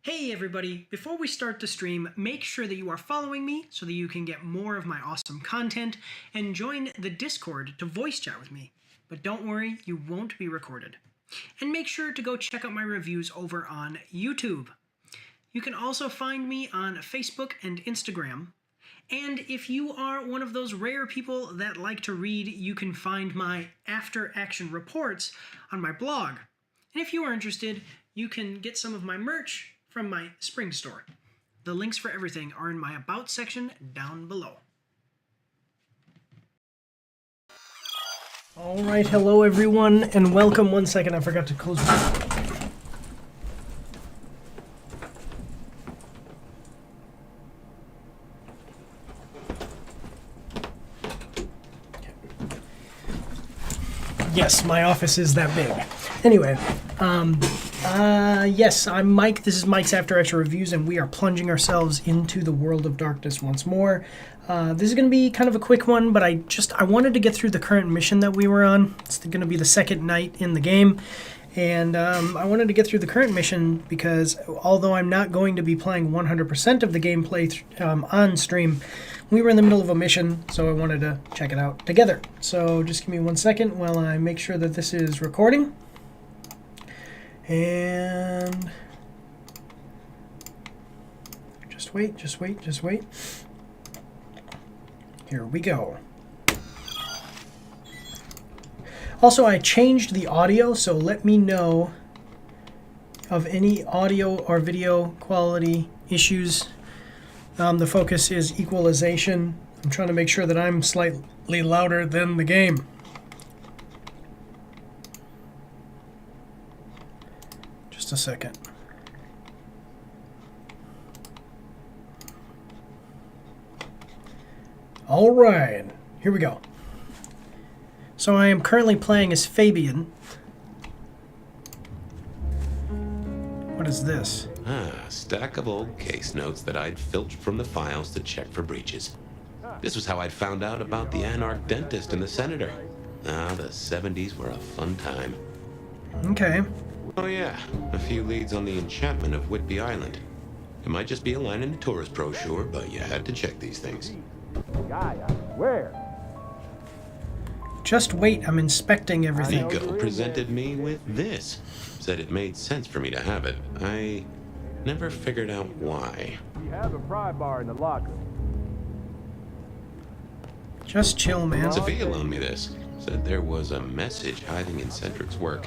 Hey everybody, before we start the stream, make sure that you are following me so that you can get more of my awesome content and join the Discord to voice chat with me. But don't worry, you won't be recorded. And make sure to go check out my reviews over on YouTube. You can also find me on Facebook and Instagram. And if you are one of those rare people that like to read, you can find my after action reports on my blog. And if you are interested, you can get some of my merch from my spring store. The links for everything are in my About section down below. Alright, hello everyone, and welcome. 1 second, I forgot to close my... Yes, my office is that big. Anyway, yes, I'm Mike. This is Mike's After Action Reviews, and we are plunging ourselves into the world of darkness once more. This is going to be kind of a quick one, but I wanted to get through the current mission that we were on. It's going to be the second night in the game, and I wanted to get through the current mission because although I'm not going to be playing 100% of the gameplay on stream, we were in the middle of a mission, so I wanted to check it out together. So just give me 1 second while I make sure that this is recording. And just wait. Here we go. Also, I changed the audio, so let me know of any audio or video quality issues. The focus is equalization. I'm trying to make sure that I'm slightly louder than the game. Just a second. All right, here we go. So I am currently playing as Fabian. What is this? Stack of old case notes that I'd filched from the files to check for breaches. This was how I'd found out about the anarch dentist and the senator. The 70s were a fun time. Okay. Oh yeah, a few leads on the enchantment of Whitby Island. It might just be a line in the tourist brochure, but you had to check these things. Where? Just wait, I'm inspecting everything. Nico presented me with this. Said it made sense for me to have it. I never figured out why. We have a pry bar in the locker. Just chill, man. Sophia loaned me this. Said there was a message hiding in Cedric's work.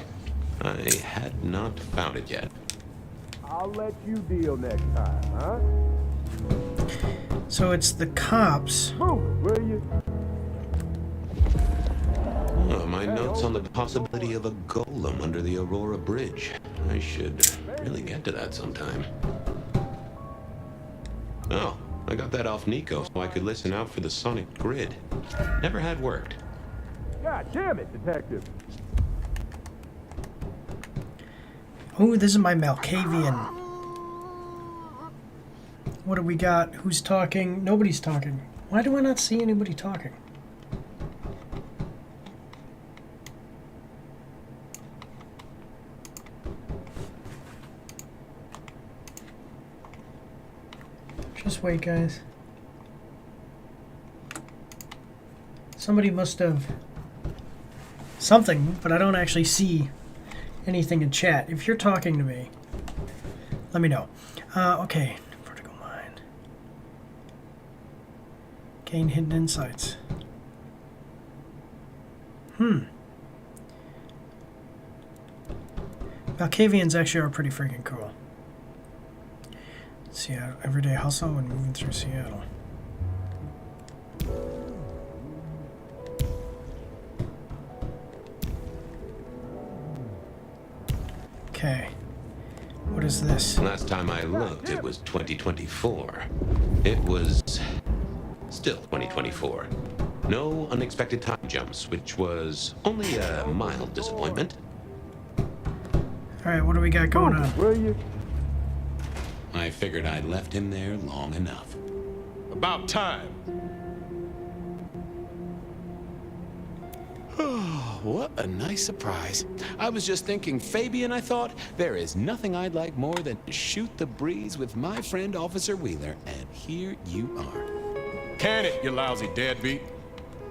I had not found it yet. I'll let you deal next time, huh? So it's the cops. Move, will you? My notes on the possibility of a golem under the Aurora Bridge. I should really get to that sometime. Oh, I got that off Nico so I could listen out for the sonic grid. Never had worked. God damn it, detective. Oh, this is my Malkavian. What do we got? Who's talking? Nobody's talking. Why do I not see anybody talking? Just wait, guys. Somebody must have something, but I don't actually see anything in chat. If you're talking to me, let me know. Okay, vertical mind. Gain hidden insights. Valkavians actually are pretty freaking cool. Seattle, everyday hustle when moving through Seattle. Okay. What is this? Last time I looked, it was 2024. It was still 2024. No unexpected time jumps, which was only a mild disappointment. Alright, what do we got going on? Will you? I figured I'd left him there long enough. About time. What a nice surprise. I was just thinking, Fabian, I thought, there is nothing I'd like more than to shoot the breeze with my friend Officer Wheeler, and here you are. Can it, you lousy deadbeat?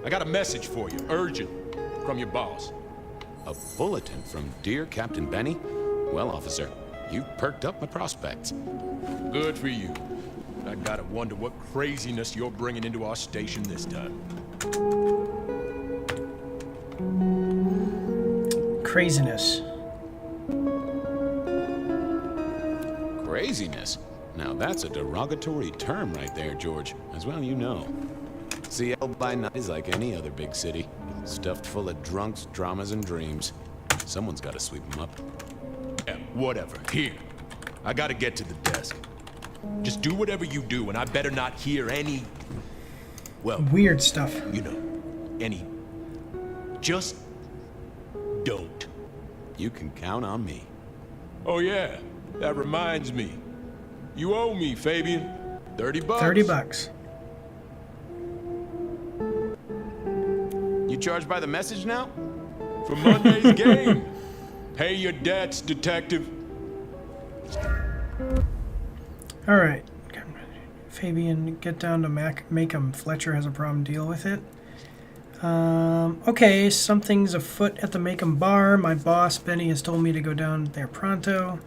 I got a message for you, urgent, from your boss. A bulletin from dear Captain Benny? Well, officer, you've perked up my prospects. Good for you. I gotta wonder what craziness you're bringing into our station this time. Craziness. Craziness? Now that's a derogatory term right there, George. As well you know. Seattle by night is like any other big city. Stuffed full of drunks, dramas, and dreams. Someone's gotta sweep them up. Yeah, whatever. Here. I gotta get to the desk. Just do whatever you do, and I better not hear any... Well, Weird stuff. you know, any... Just don't. You can count on me. Oh yeah, that reminds me. You owe me, Fabian. $30. 30 bucks. You charged by the message now? For Monday's game. Pay your debts, detective. Alright. Fabian, get down to Macomb. Fletcher has a problem, deal with it. Okay, something's afoot at the Macomb bar. My boss, Benny, has told me to go down there pronto.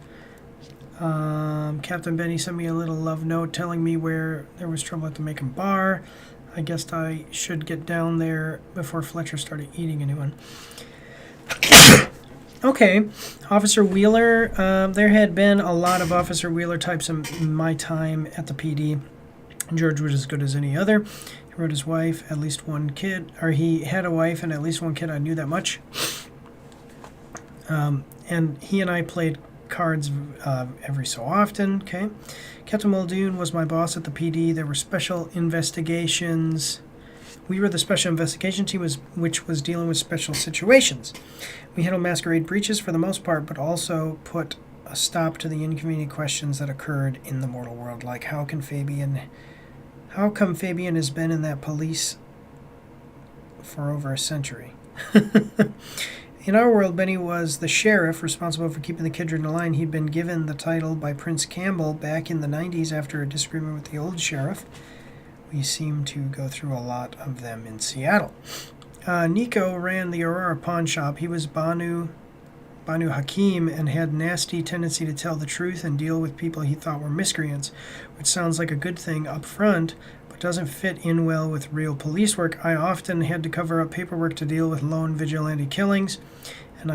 Captain Benny sent me a little love note telling me where there was trouble at the Macomb bar. I guess I should get down there before Fletcher started eating anyone. Okay, Officer Wheeler. There had been a lot of Officer Wheeler types in my time at the PD. George was as good as any other. He wrote his wife, at least one kid, or he had a wife and at least one kid. I knew that much. And he and I played cards every so often. Okay, Captain Muldoon was my boss at the PD. There were special investigations. We were the special investigation team, which was dealing with special situations. We handled masquerade breaches for the most part, but also put a stop to the inconvenient questions that occurred in the mortal world, like how come Fabian has been in that police for over a century? In our world, Benny was the sheriff responsible for keeping the Kidron in line. He'd been given the title by Prince Campbell back in the 90s after a disagreement with the old sheriff. We seem to go through a lot of them in Seattle. Nico ran the Aurora pawn shop. He was Banu Hakim and had nasty tendency to tell the truth and deal with people he thought were miscreants, which sounds like a good thing up front, but doesn't fit in well with real police work. I often had to cover up paperwork to deal with lone vigilante killings, and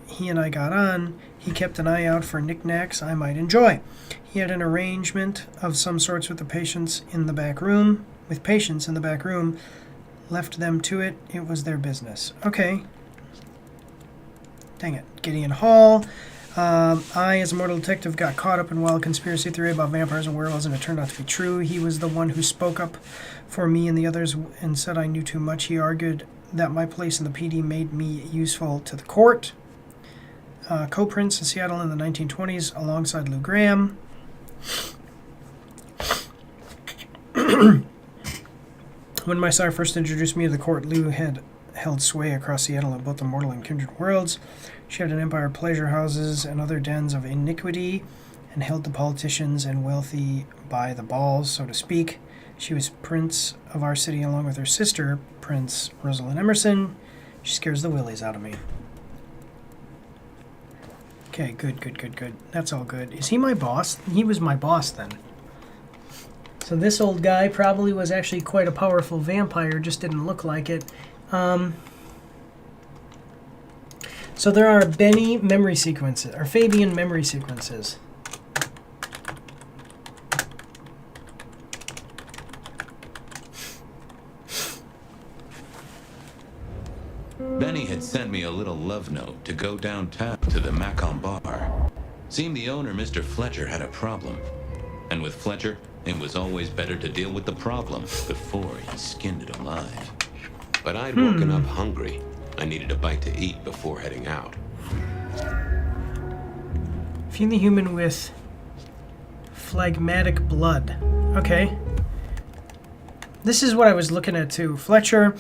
he and I got on. He kept an eye out for knickknacks I might enjoy. He had an arrangement of some sorts with patients in the back room, left them to it. It was their business. Okay. Dang it. Gideon Hall. I, as a mortal detective, got caught up in wild conspiracy theory about vampires and werewolves, and it turned out to be true. He was the one who spoke up for me and the others and said I knew too much. He argued that my place in the PD made me useful to the court. Co-prince in Seattle in the 1920s alongside Lou Graham. When my sire first introduced me to the court, Lou had held sway across Seattle in both the mortal and kindred worlds. She had an empire of pleasure houses and other dens of iniquity, and held the politicians and wealthy by the balls, so to speak. She was prince of our city along with her sister, Prince Rosalind Emerson. She scares the willies out of me. Okay, good. That's all good. Is he my boss? He was my boss then. So this old guy probably was actually quite a powerful vampire, just didn't look like it. So there are Benny memory sequences, or Fabian memory sequences. Benny had sent me a little love note to go downtown to the Macon bar. Seemed the owner, Mr. Fletcher, had a problem. And with Fletcher, it was always better to deal with the problem before he skinned it alive. But I'd woken up hungry. I needed a bite to eat before heading out. Feed the human with phlegmatic blood. Okay. This is what I was looking at too. Fletcher.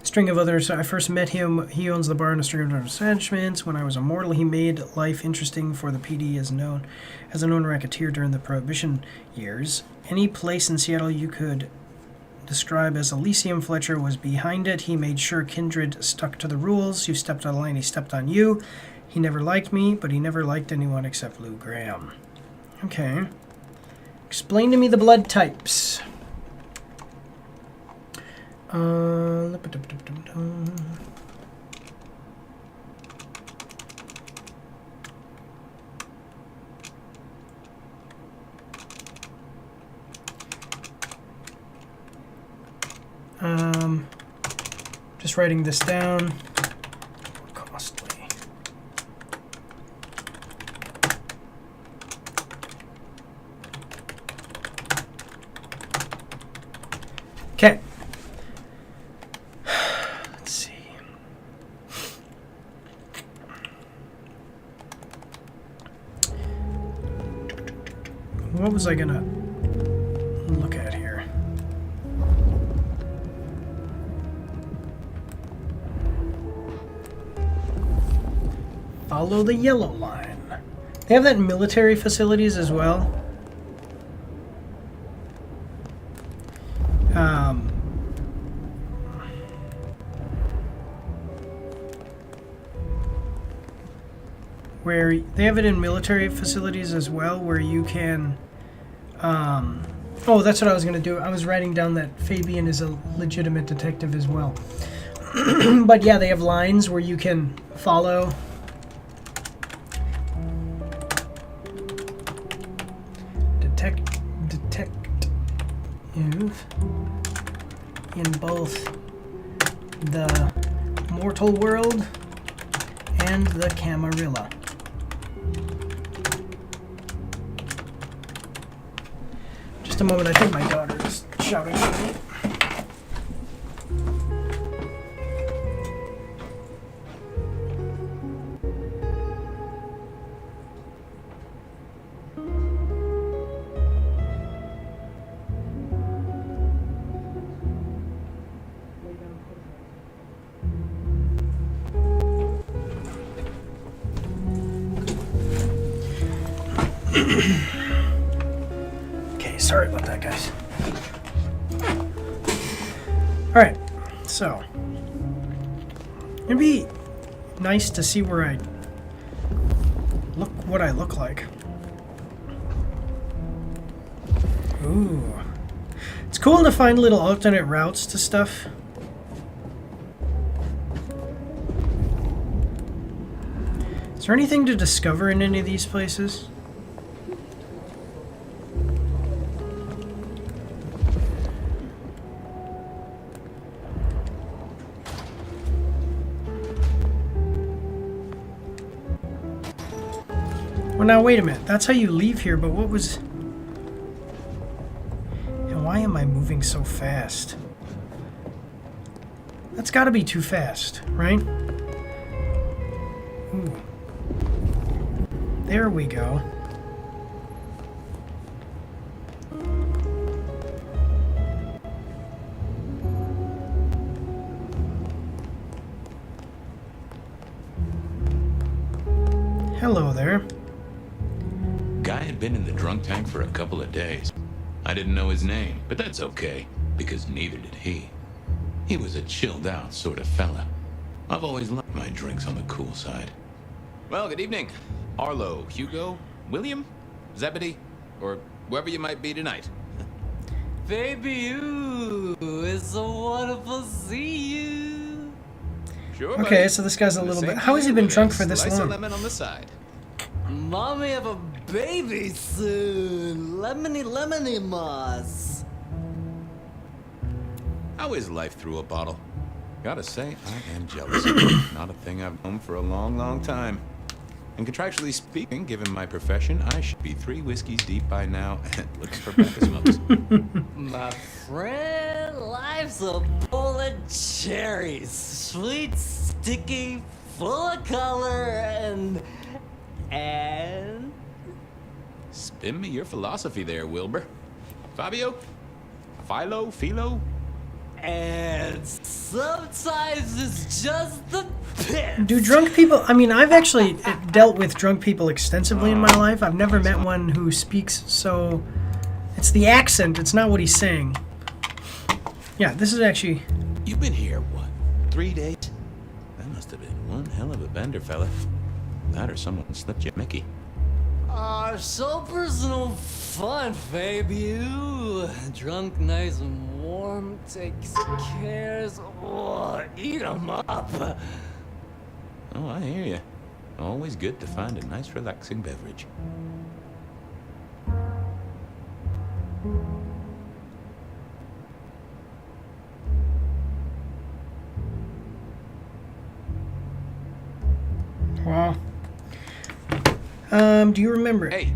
String of others. I first met him. He owns the bar and a string of other establishments. When I was immortal, he made life interesting for the PD as a known racketeer during the Prohibition years. Any place in Seattle you could describe as Elysium, Fletcher was behind it. He made sure Kindred stuck to the rules. You stepped on a line, he stepped on you. He never liked me, but he never liked anyone except Lou Graham. Okay. Explain to me the blood types. Just writing this down. Costly. Okay. Let's see. What was I gonna look at here? Follow the yellow line. They have that in military facilities as well. Where they have it in military facilities as well, where you can oh, that's what I was going to do. I was writing down that Fabian is a legitimate detective as well. But yeah, they have lines where you can follow. Detective in both the mortal world and the Camarilla. Just a moment, I think my daughter is shouting at me. Okay, sorry about that, guys. Alright, so it'd be nice to see where I look, what I look like. Ooh. It's cool to find little alternate routes to stuff. Is there anything to discover in any of these places? Well, now, wait a minute. That's how you leave here, but what was... And why am I moving so fast? That's gotta be too fast, right? Ooh. There we go. Hello there. Guy had been in the drunk tank for a couple of days. I didn't know his name, but that's okay, because neither did he. He was a chilled out sort of fella. I've always liked my drinks on the cool side. Well, good evening. Arlo, Hugo, William, Zebedee, or whoever you might be tonight. Baby, ooh, it's so wonderful to see you. Sure, Okay, buddy. so this guy's a The little same bit... to How has he you been with drunk a for this slice of long? lemon on the side. Mommy have a baby soon. Lemony moss. How is life through a bottle? Gotta say, I am jealous. Not a thing I've known for a long, long time. And contractually speaking, given my profession, I should be 3 whiskeys deep by now and looking for pack of smokes. My friend, life's a bowl of cherries. Sweet, sticky, full of color, and... Spin me your philosophy there, Wilbur. Fabio? Philo? And sometimes it's just the pit. Do drunk people... I mean, I've actually dealt with drunk people extensively in my life. I've never met one who speaks so... It's the accent. It's not what he's saying. Yeah, this is actually... You've been here, what, 3 days? That must have been one hell of a bender, fella. That or someone slipped you a Mickey. Aw, so personal fun, Fabio. Drunk, nice and warm, takes cares. Oh, eat 'em up. Oh, I hear you. Always good to find a nice, relaxing beverage. Wow. Do you remember it? Hey,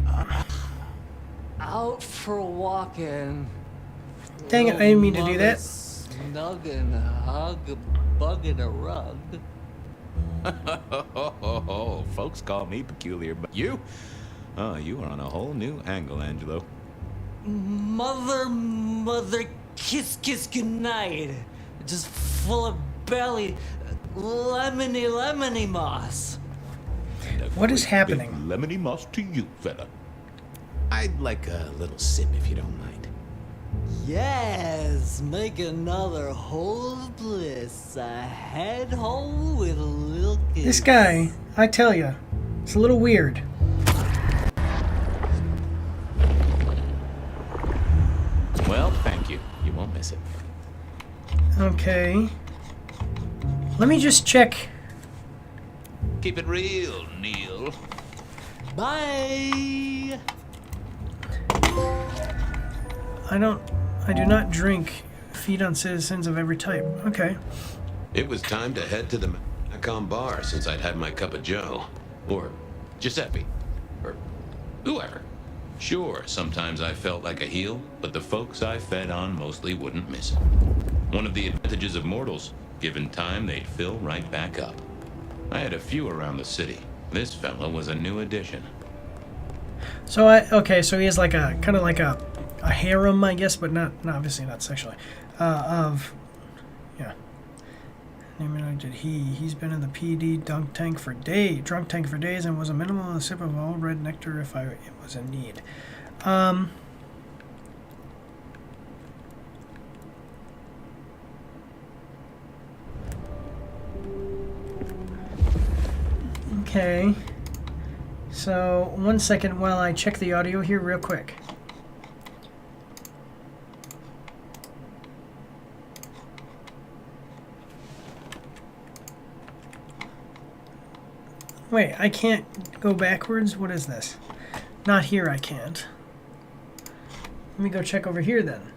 Out for walking. Dang it, I didn't mean to do that. Snug and hug a bug in a rug. folks call me peculiar, but you? Oh, you are on a whole new angle, Angelo. Mother, kiss goodnight. Just full of belly, lemony moss. What is happening? Lemony moss to you, fella. I'd like a little sip if you don't mind. Yes, make another hole of bliss, a head hole with a little kiss. This guy, I tell you, it's a little weird. Well, thank you. You won't miss it. Okay. Let me just check. Keep it real, Neil. Bye. I do not drink. Feed on citizens of every type. Okay. It was time to head to the Macon bar since I'd had my cup of joe. Or Giuseppe. Or whoever. Sure, sometimes I felt like a heel, but the folks I fed on mostly wouldn't miss it. One of the advantages of mortals, given time, they'd fill right back up. I had a few around the city. This fella was a new addition. So okay, so he has like a kind of like a harem, I guess, but not obviously not sexually. Yeah. He's been in the PD drunk tank for days and was a minimal sip of all red nectar if it was in need. Okay. So 1 second while I check the audio here real quick. Wait, I can't go backwards? What is this? Not here, I can't. Let me go check over here then.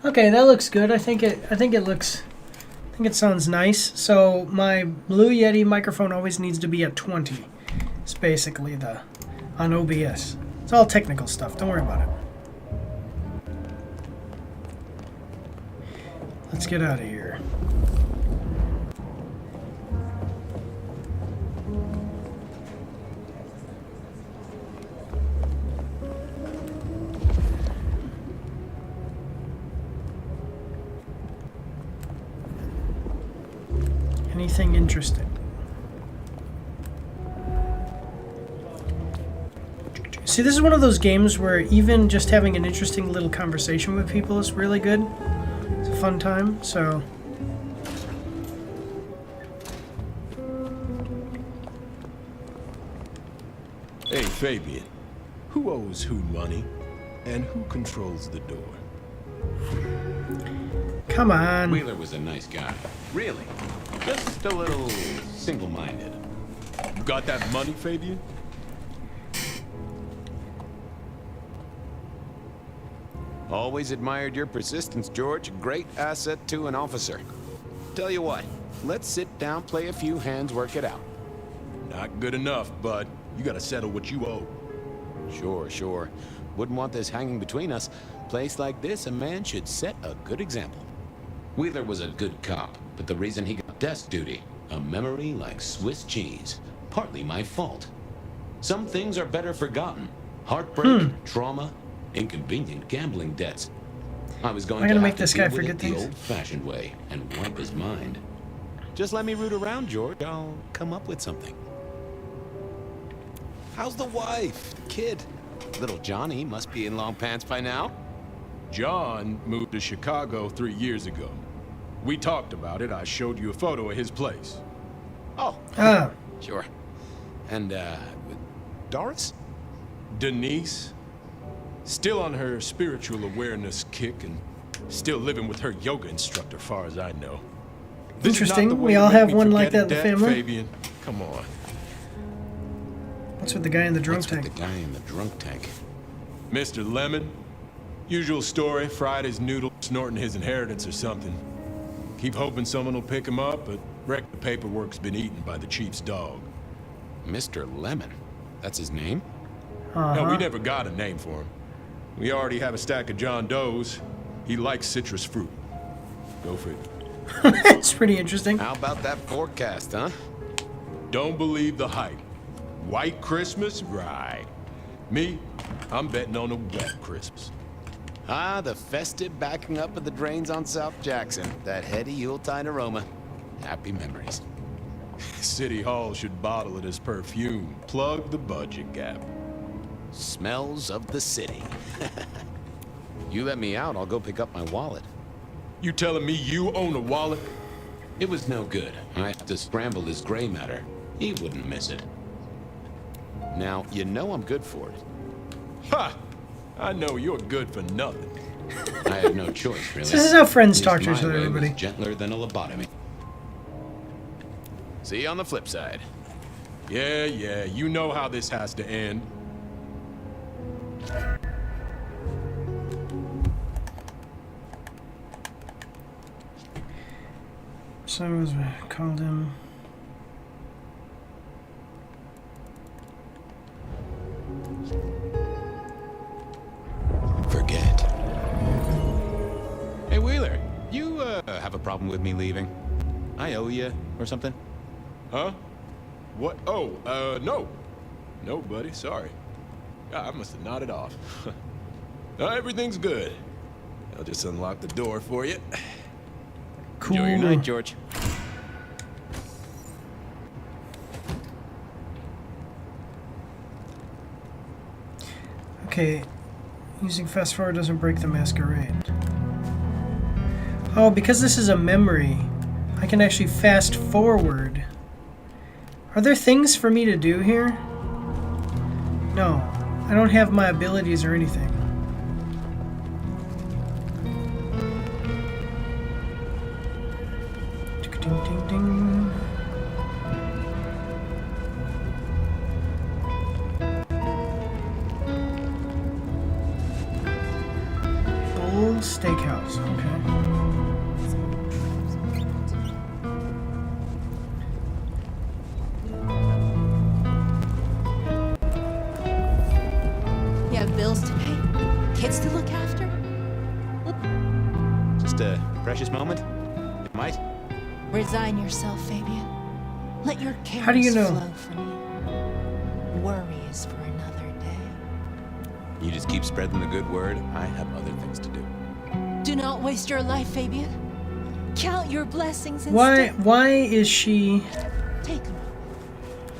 Okay, that looks good. I think it sounds nice. So my Blue Yeti microphone always needs to be at 20. It's basically on OBS. It's all technical stuff. Don't worry about it. Let's get out of here. Anything interesting? See, this is one of those games where even just having an interesting little conversation with people is really good. It's a fun time, so... Hey, Fabian. Who owes who money? And who controls the door? Come on. Wheeler was a nice guy. Really. Just a little single-minded. You got that money, Fabian? Always admired your persistence, George. Great asset to an officer. Tell you what, let's sit down, play a few hands, work it out. Not good enough, bud. You gotta settle what you owe. Sure, sure. Wouldn't want this hanging between us. Place like this, a man should set a good example. Wheeler was a good cop, but the reason he got desk duty, a memory like Swiss cheese. Partly my fault. Some things are better forgotten. Heartbreak, trauma, inconvenient gambling debts. I was going I'm gonna to make have this to guy deal with forget it the things. old-fashioned way and wipe his mind. Just let me root around, George. I'll come up with something. How's the wife? The kid? Little Johnny must be in long pants by now. John moved to Chicago 3 years ago. We talked about it. I showed you a photo of his place. Oh, Ah, sure. And, Doris? Denise, still on her spiritual awareness kick and still living with her yoga instructor, far as I know. This is not Interesting. the way We to all make have me one like forget that in a the debt, family. Fabian, come on. what's with the guy in the drunk What's with tank? the guy in the drunk tank? Mr. Lemon, usual story, fried his noodle, snorting his inheritance or something. Keep hoping someone will pick him up, but reckon the paperwork's been eaten by the chief's dog. Mr. Lemon. That's his name? No, we never got a name for him. We already have a stack of John Doe's. He likes citrus fruit. Go figure. It's pretty interesting. How about that forecast, huh? Don't believe the hype. White Christmas? Right. Me, I'm betting on a wet Christmas. Ah, the festive backing up of the drains on South Jackson. That heady Yuletide aroma. Happy memories. City Hall should bottle it as perfume. Plug the budget gap. Smells of the city. You let me out, I'll go pick up my wallet. You telling me you own a wallet? It was no good. I had to scramble his gray matter. He wouldn't miss it. Now, you know I'm good for it. Ha! I know you're good for nothing. I had no choice, really. This is how friends At talk least to each my other, way was everybody. gentler than a lobotomy. See you on the flip side. Yeah, you know how this has to end. So I called him. Forget. Hey, Wheeler, you, have a problem with me leaving? I owe you, or something? Huh? What? Oh, no. No, buddy, sorry. I must have nodded off. Everything's good. I'll just unlock the door for you. Cool. Enjoy your night, George. Okay, using fast forward doesn't break the masquerade. Oh, because this is a memory, I can actually fast forward. Are there things for me to do here? No, I don't have my abilities or anything. Ding, ding, ding. Bull Steakhouse, okay. You have bills to pay, kids to look after. Just a precious moment. It might. Resign yourself, Fabian. Let your cares How do you know? flow from you. Worry is for another day. You just keep spreading the good word. I have other things to do. Do not waste your life, Fabian. Count your blessings instead. Why is she... Take them.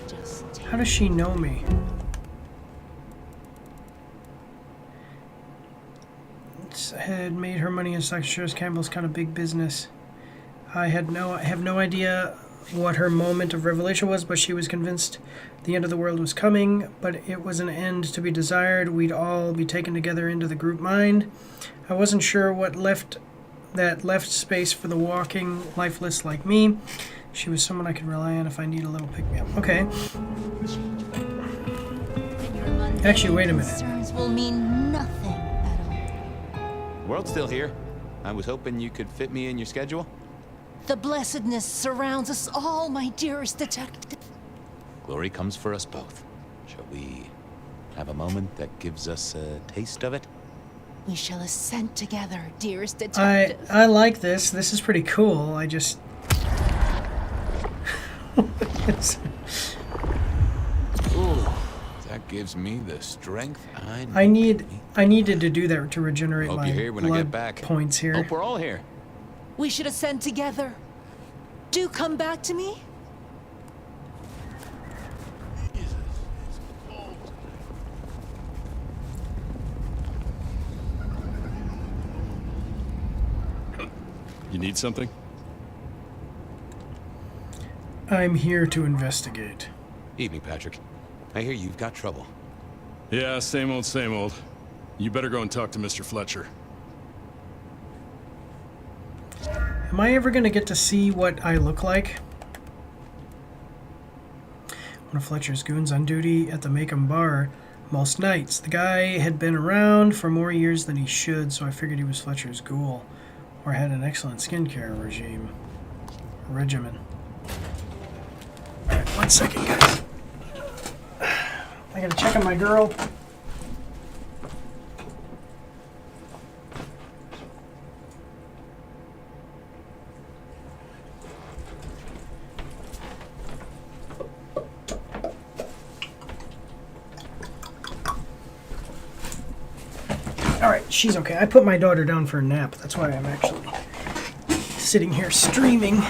Just take How does she know me? had made her money in stock shares. Campbell's kind of big business. I have no idea what her moment of revelation was, but she was convinced the end of the world was coming, but it was an end to be desired. We'd all be taken together into the group mind. I wasn't sure what left space for the walking lifeless like me. She was someone I could rely on if I need a little pick-me-up. Okay. Actually, wait a minute. Concerns will mean nothing at all. World's still here. I was hoping you could fit me in your schedule. The blessedness surrounds us all, my dearest detective. Glory comes for us both. Shall we have a moment that gives us a taste of it? We shall ascend together, dearest detective. I like this. This is pretty cool. I just... Ooh, that gives me the strength I need. I needed to do that to regenerate Hope my you're here when I blood get back. points here. Hope we're all here. We should ascend together. Do come back to me. You need something? I'm here to investigate. Evening, Patrick. I hear you've got trouble. Yeah, same old, same old. You better go and talk to Mr. Fletcher. Am I ever going to get to see what I look like? One of Fletcher's goons on duty at the Macomb bar most nights. The guy had been around for more years than he should, so I figured he was Fletcher's ghoul, or had an excellent skincare regimen. Alright, 1 second, guys. I gotta check on my girl. Alright, she's okay. I put my daughter down for a nap. That's why I'm actually sitting here streaming.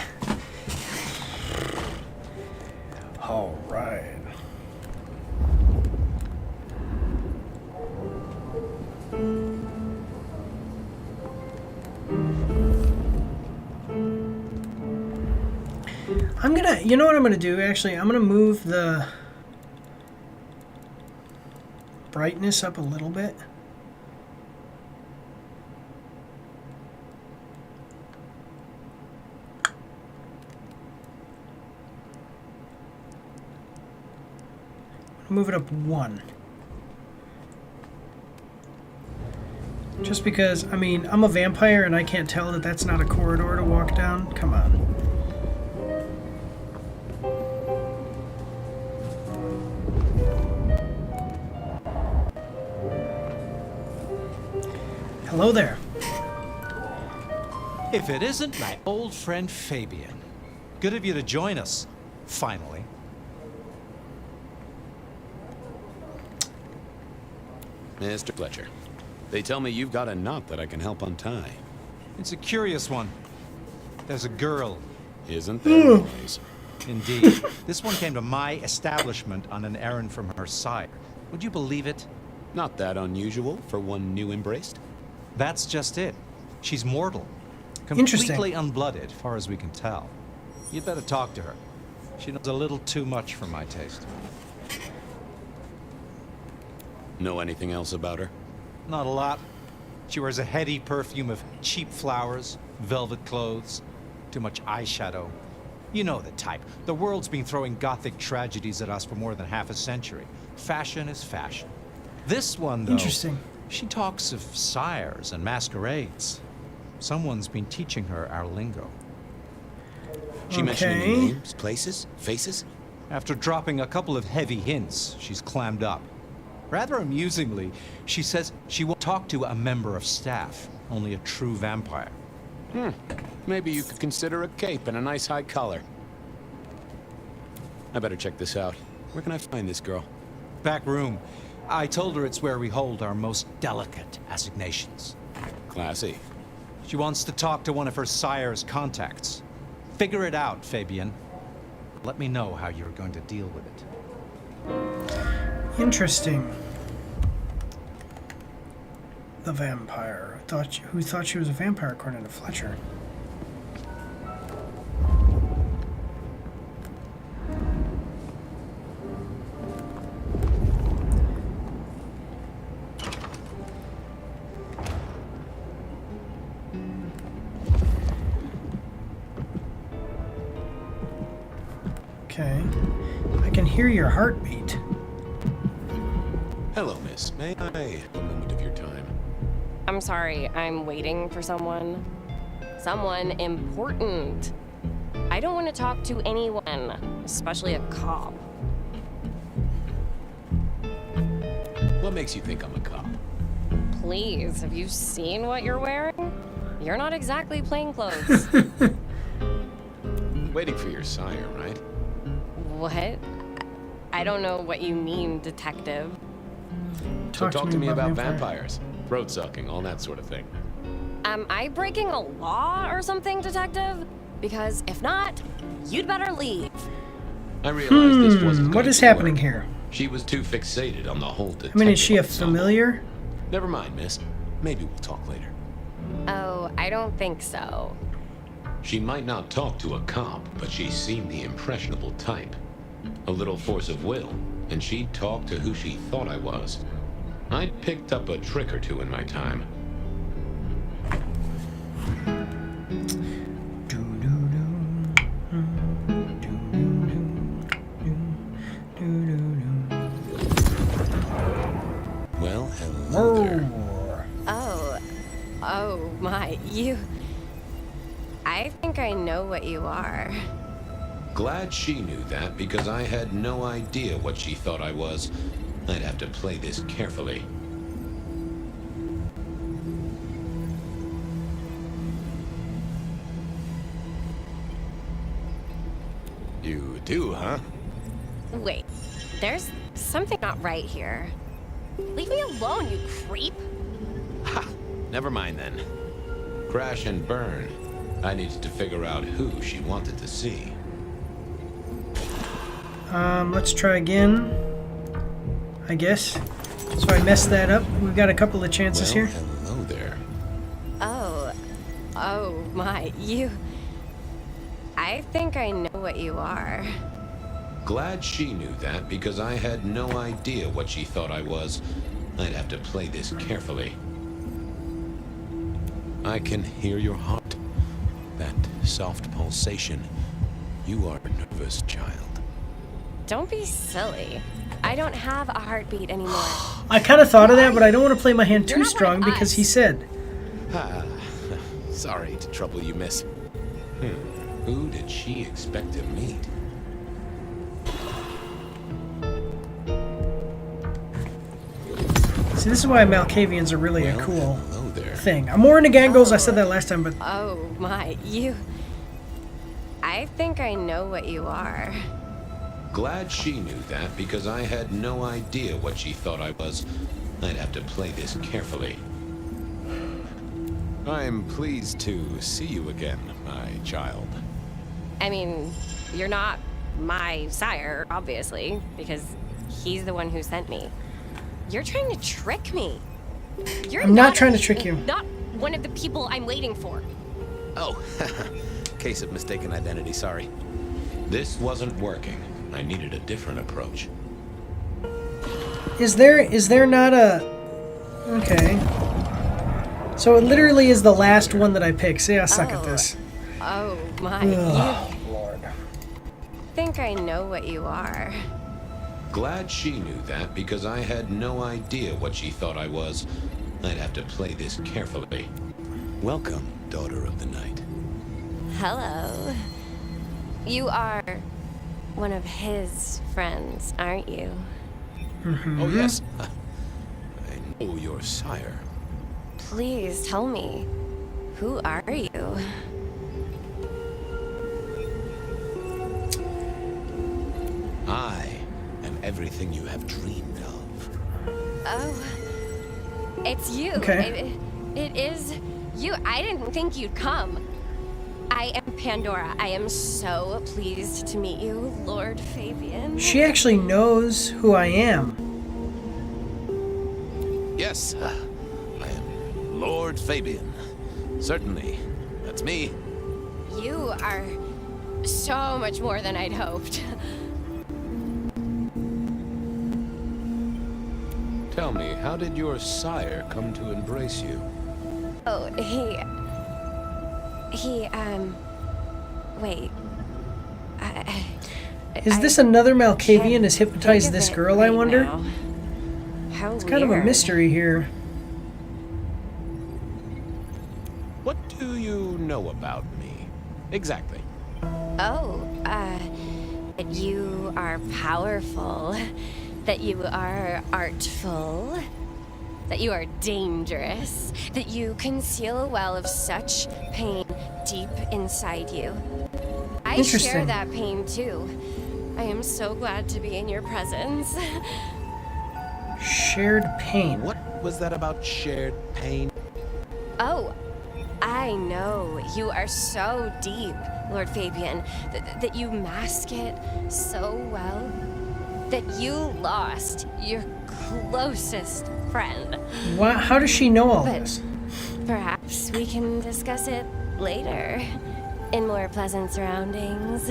Alright. You know what I'm gonna do, actually? I'm gonna move the brightness up a little bit. Move it up 1. Just because, I mean, I'm a vampire and I can't tell that that's not a corridor to walk down. Come on. Hello there. If it isn't my old friend Fabian. Good of you to join us, finally. Mr. Fletcher, they tell me you've got a knot that I can help untie. It's a curious one. There's a girl. Isn't there always? Indeed. This one came to my establishment on an errand from her sire. Would you believe it? Not that unusual for one new embraced. That's just it. She's mortal. Interesting. Completely unblooded, far as we can tell. You'd better talk to her. She knows a little too much for my taste. Know anything else about her? Not a lot. She wears a heady perfume of cheap flowers, velvet clothes, too much eyeshadow. You know the type. The world's been throwing gothic tragedies at us for more than half a century. Fashion is fashion. This one, though, Interesting. she talks of sires and masquerades. Someone's been teaching her our lingo. She mentioned any names, places, faces? After dropping a couple of heavy hints, she's clammed up. Rather amusingly, she says she won't talk to a member of staff, only a true vampire. Maybe you could consider a cape and a nice high collar. I better check this out. Where can I find this girl? Back room. I told her it's where we hold our most delicate assignations. Classy. She wants to talk to one of her sire's contacts. Figure it out, Fabian. Let me know how you're going to deal with it. Interesting. the vampire. Who thought she was a vampire, according to Fletcher? Okay. I can hear your heartbeat. Hello, miss. May I have a moment of your time? I'm sorry, I'm waiting for someone. Someone important. I don't want to talk to anyone, especially a cop. What makes you think I'm a cop? Please, have you seen what you're wearing? You're not exactly plain clothes. Waiting for your sire, right? What? I don't know what you mean, detective. So talk to me about vampires, throat sucking, all that sort of thing. Am I breaking a law or something, detective? Because if not, you'd better leave. I realized this wasn't What going is to happening work. here? She was too fixated on the whole I mean, is she a detective ensemble. familiar? Never mind, miss. Maybe we'll talk later. Oh, I don't think so. She might not talk to a cop, but she seemed the impressionable type. A little force of will, and she'd talk to who she thought I was. I'd picked up a trick or two in my time. Well, hello there. Oh my, you... I think I know what you are. Glad she knew that, because I had no idea what she thought I was. I'd have to play this carefully. You do, huh? Wait, there's something not right here. Leave me alone, you creep! Ha! Never mind then. Crash and burn. I needed to figure out who she wanted to see. Let's try again. I guess. So I messed that up. We've got a couple of chances Well, here. hello there. Oh my, you... I think I know what you are. Glad she knew that, because I had no idea what she thought I was. I'd have to play this carefully. I can hear your heart. That soft pulsation. You are a nervous child. Don't be silly. I don't have a heartbeat anymore. I kind of thought of that, but I don't want to play my hand You're too not strong one of because us. he said. Ah, sorry to trouble you, miss. Who did she expect to meet? See, this is why Malkavians are really a Well, cool hello there. thing. I'm more into Gangles. I said that last time, but Oh my, you... I think I know what you are. Glad she knew that, because I had no idea what she thought I was. I'd have to play this carefully. I'm pleased to see you again, my child. I mean, you're not my sire, obviously, because he's the one who sent me. You're trying to trick me. You're I'm not trying to trick you. Not one of the people I'm waiting for. Oh, case of mistaken identity, sorry. This wasn't working. I needed a different approach. is there not a... Okay. So it literally is the last one that I pick. See, I suck at this. Oh my, Ugh, Lord. you think I know what you are. Glad she knew that, because I had no idea what she thought I was. I'd have to play this carefully. Welcome, daughter of the night. Hello. You are one of his friends, aren't you? Oh, yes. I know your sire. Please tell me, who are you? I am everything you have dreamed of. Oh, it's you. Okay. It is you. I didn't think you'd come. I am Pandora. I am so pleased to meet you, Lord Fabian. She actually knows who I am. Yes, I am Lord Fabian. Certainly. That's me. You are so much more than I'd hoped. Tell me, how did your sire come to embrace you? Oh, wait. Is this another Malkavian can't has hypnotized think of this it girl, I right wonder? now. How It's kind of a weird. mystery here. What do you know about me? Exactly. Oh, that you are powerful, that you are artful, that you are dangerous, that you conceal a well of such pain deep inside you. I share Interesting. that pain too. I am so glad to be in your presence. Shared pain. What was that about shared pain? Oh, I know. You are so deep, Lord Fabian, that you mask it so well. That you lost your closest friend. Why, how does she know all But this? perhaps we can discuss it later, in more pleasant surroundings.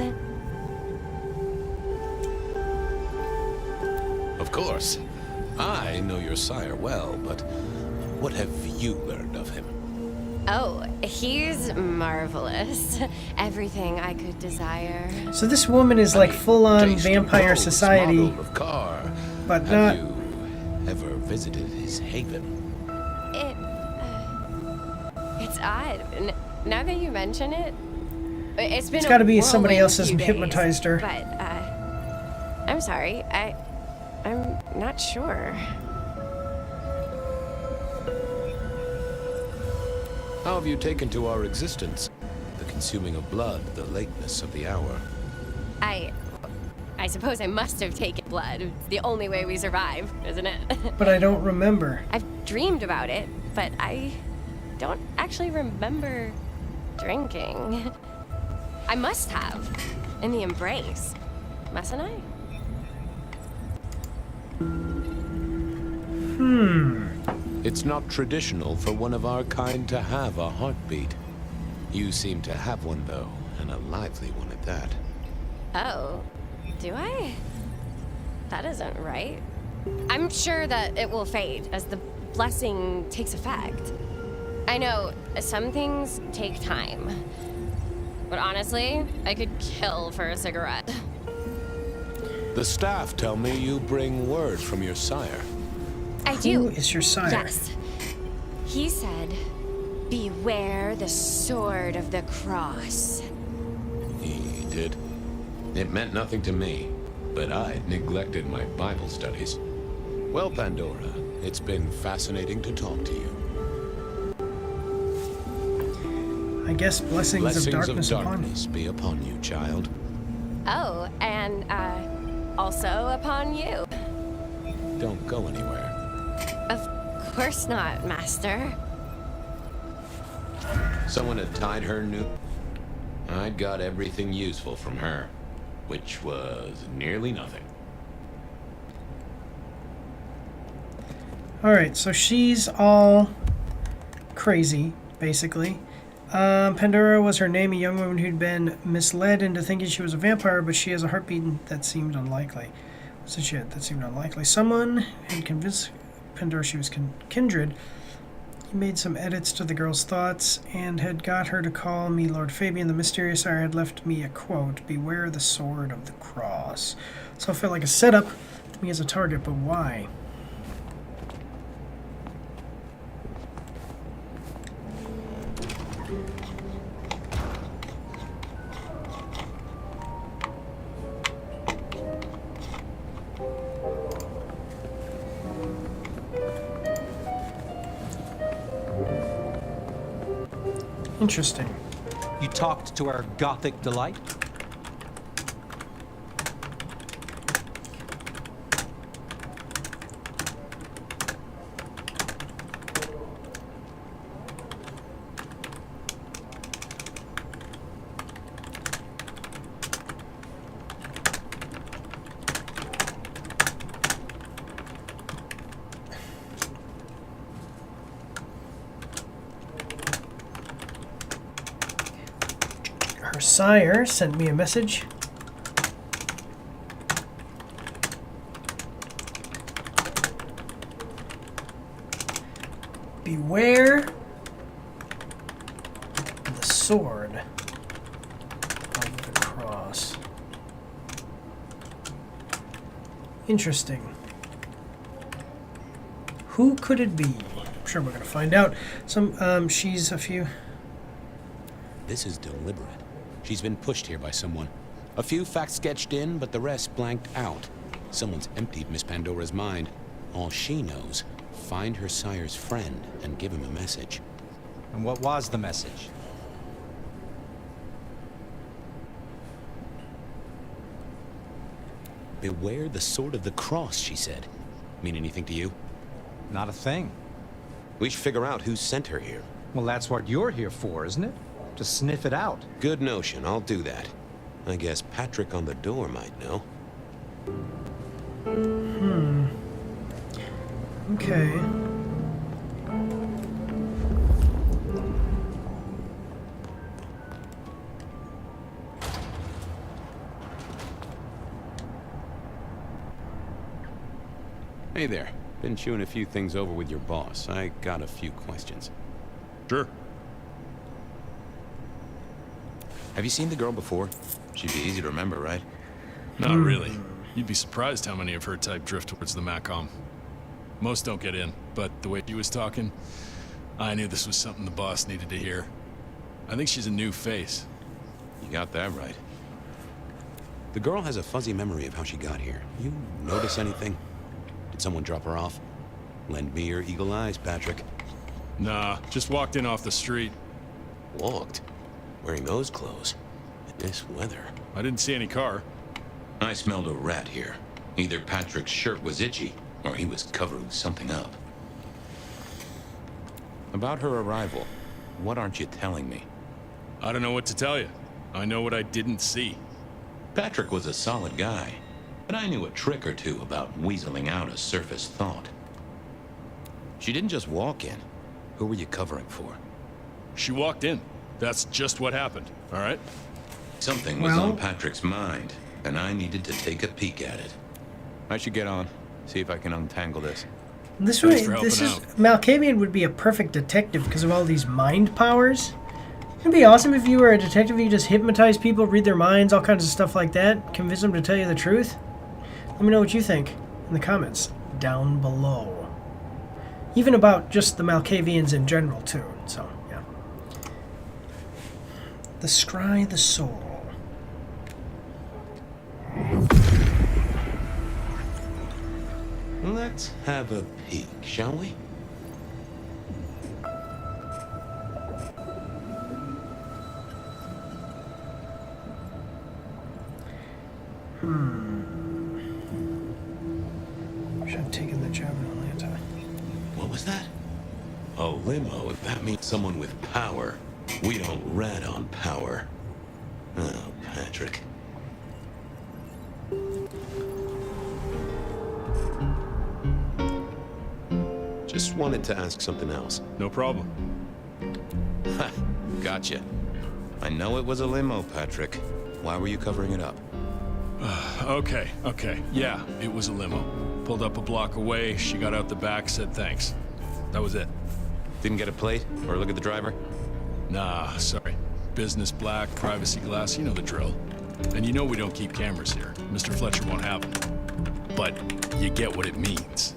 Of course. I know your sire well, but what have you learned of him? Oh, he's marvelous. Everything I could desire. So this woman is like full-on Taste of vampire clothes, society, model of car. but Have not... you ever visited his haven? It's odd. Now that you mention it, it's been. It's gotta be a somebody whirlwind else has few days, hypnotized her. But I'm sorry. I'm not sure. How have you taken to our existence? The consuming of blood, the lateness of the hour. I suppose I must have taken blood. It's the only way we survive, isn't it? But I don't remember. I've dreamed about it, but I don't actually remember drinking. I must have. In the embrace. Mustn't I? It's not traditional for one of our kind to have a heartbeat. You seem to have one, though, and a lively one at that. Oh, do I? That isn't right. I'm sure that it will fade as the blessing takes effect. I know some things take time, but honestly, I could kill for a cigarette. The staff tell me you bring word from your sire. I do. Who is your sire? Yes. He said, "Beware the sword of the cross." He did. It meant nothing to me, but I neglected my Bible studies. Well, Pandora, it's been fascinating to talk to you. I guess blessings of darkness upon you. be upon you, child. Oh, and also upon you. Don't go anywhere. Of course not, Master. Someone had tied her new... I'd got everything useful from her, which was nearly nothing. Alright, so she's all crazy, basically. Pandora was her name, a young woman who'd been misled into thinking she was a vampire, but she has a heartbeat that seemed unlikely. What's the shit? That seemed unlikely. Someone had convinced Pandora she was kindred. He made some edits to the girl's thoughts and had got her to call me Lord Fabian. The mysterious sire had left me a quote, "Beware the sword of the cross." So it felt like a setup to me as a target, but why? Interesting. You talked to our gothic delight? sire sent me a message. Beware the sword of the cross. Interesting. Who could it be? I'm sure we're going to find out. She's a few... This is deliberate. She's been pushed here by someone. A few facts sketched in, but the rest blanked out. Someone's emptied Miss Pandora's mind. All she knows, find her sire's friend and give him a message. And what was the message? Beware the sword of the cross, she said. Mean anything to you? Not a thing. We should figure out who sent her here. Well, that's what you're here for, isn't it? To sniff it out. Good notion, I'll do that. I guess Patrick on the door might know. Okay. Hey there. Been chewing a few things over with your boss. I got a few questions. Sure. Have you seen the girl before? She'd be easy to remember, right? Not really. You'd be surprised how many of her type drift towards the MAARs. Most don't get in, but the way she was talking, I knew this was something the boss needed to hear. I think she's a new face. You got that right. The girl has a fuzzy memory of how she got here. You notice anything? Did someone drop her off? Lend me your eagle eyes, Patrick. Nah, just walked in off the street. Walked? Wearing those clothes? In this weather? I didn't see any car. I smelled a rat here. Either Patrick's shirt was itchy, or he was covering something up. About her arrival, what aren't you telling me? I don't know what to tell you. I know what I didn't see. Patrick was a solid guy, but I knew a trick or two about weaseling out a surface thought. She didn't just walk in. Who were you covering for? She walked in. That's just what happened, all right? Something was on Patrick's mind, and I needed to take a peek at it. I should get on. See if I can untangle this. This Thanks way, for this is helping Malkavian would be a perfect detective because of all these mind powers. It'd be awesome if you were a detective. You just hypnotize people, read their minds, all kinds of stuff like that. Convince them to tell you the truth. Let me know what you think in the comments down below. Even about just the Malkavians in general too. So yeah. The Scry the Soul. Let's have a peek, shall we? Should have taken the job in Atlanta. What was that? A limo, if that means someone with power. We don't rat on power. Oh, Patrick. Just wanted to ask something else. No problem. Ha, gotcha. I know it was a limo, Patrick. Why were you covering it up? Okay. Yeah, it was a limo. Pulled up a block away, she got out the back, said thanks. That was it. Didn't get a plate or look at the driver? Nah, sorry. Business black, privacy glass, you know the drill. And you know we don't keep cameras here. Mr. Fletcher won't have them. But you get what it means.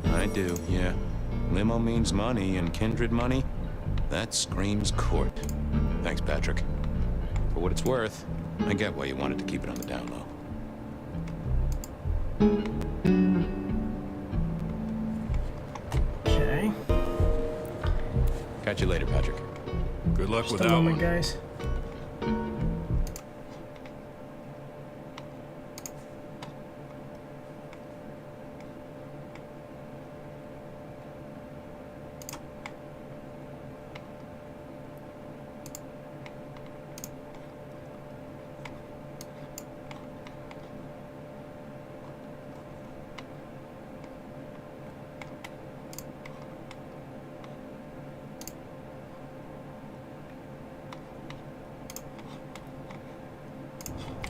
I do, yeah. Limo means money, and kindred money? That screams court. Thanks, Patrick. For what it's worth, I get why you wanted to keep it on the down low. Okay. Catch you later, Patrick. Good luck Just with a that moment, one. guys.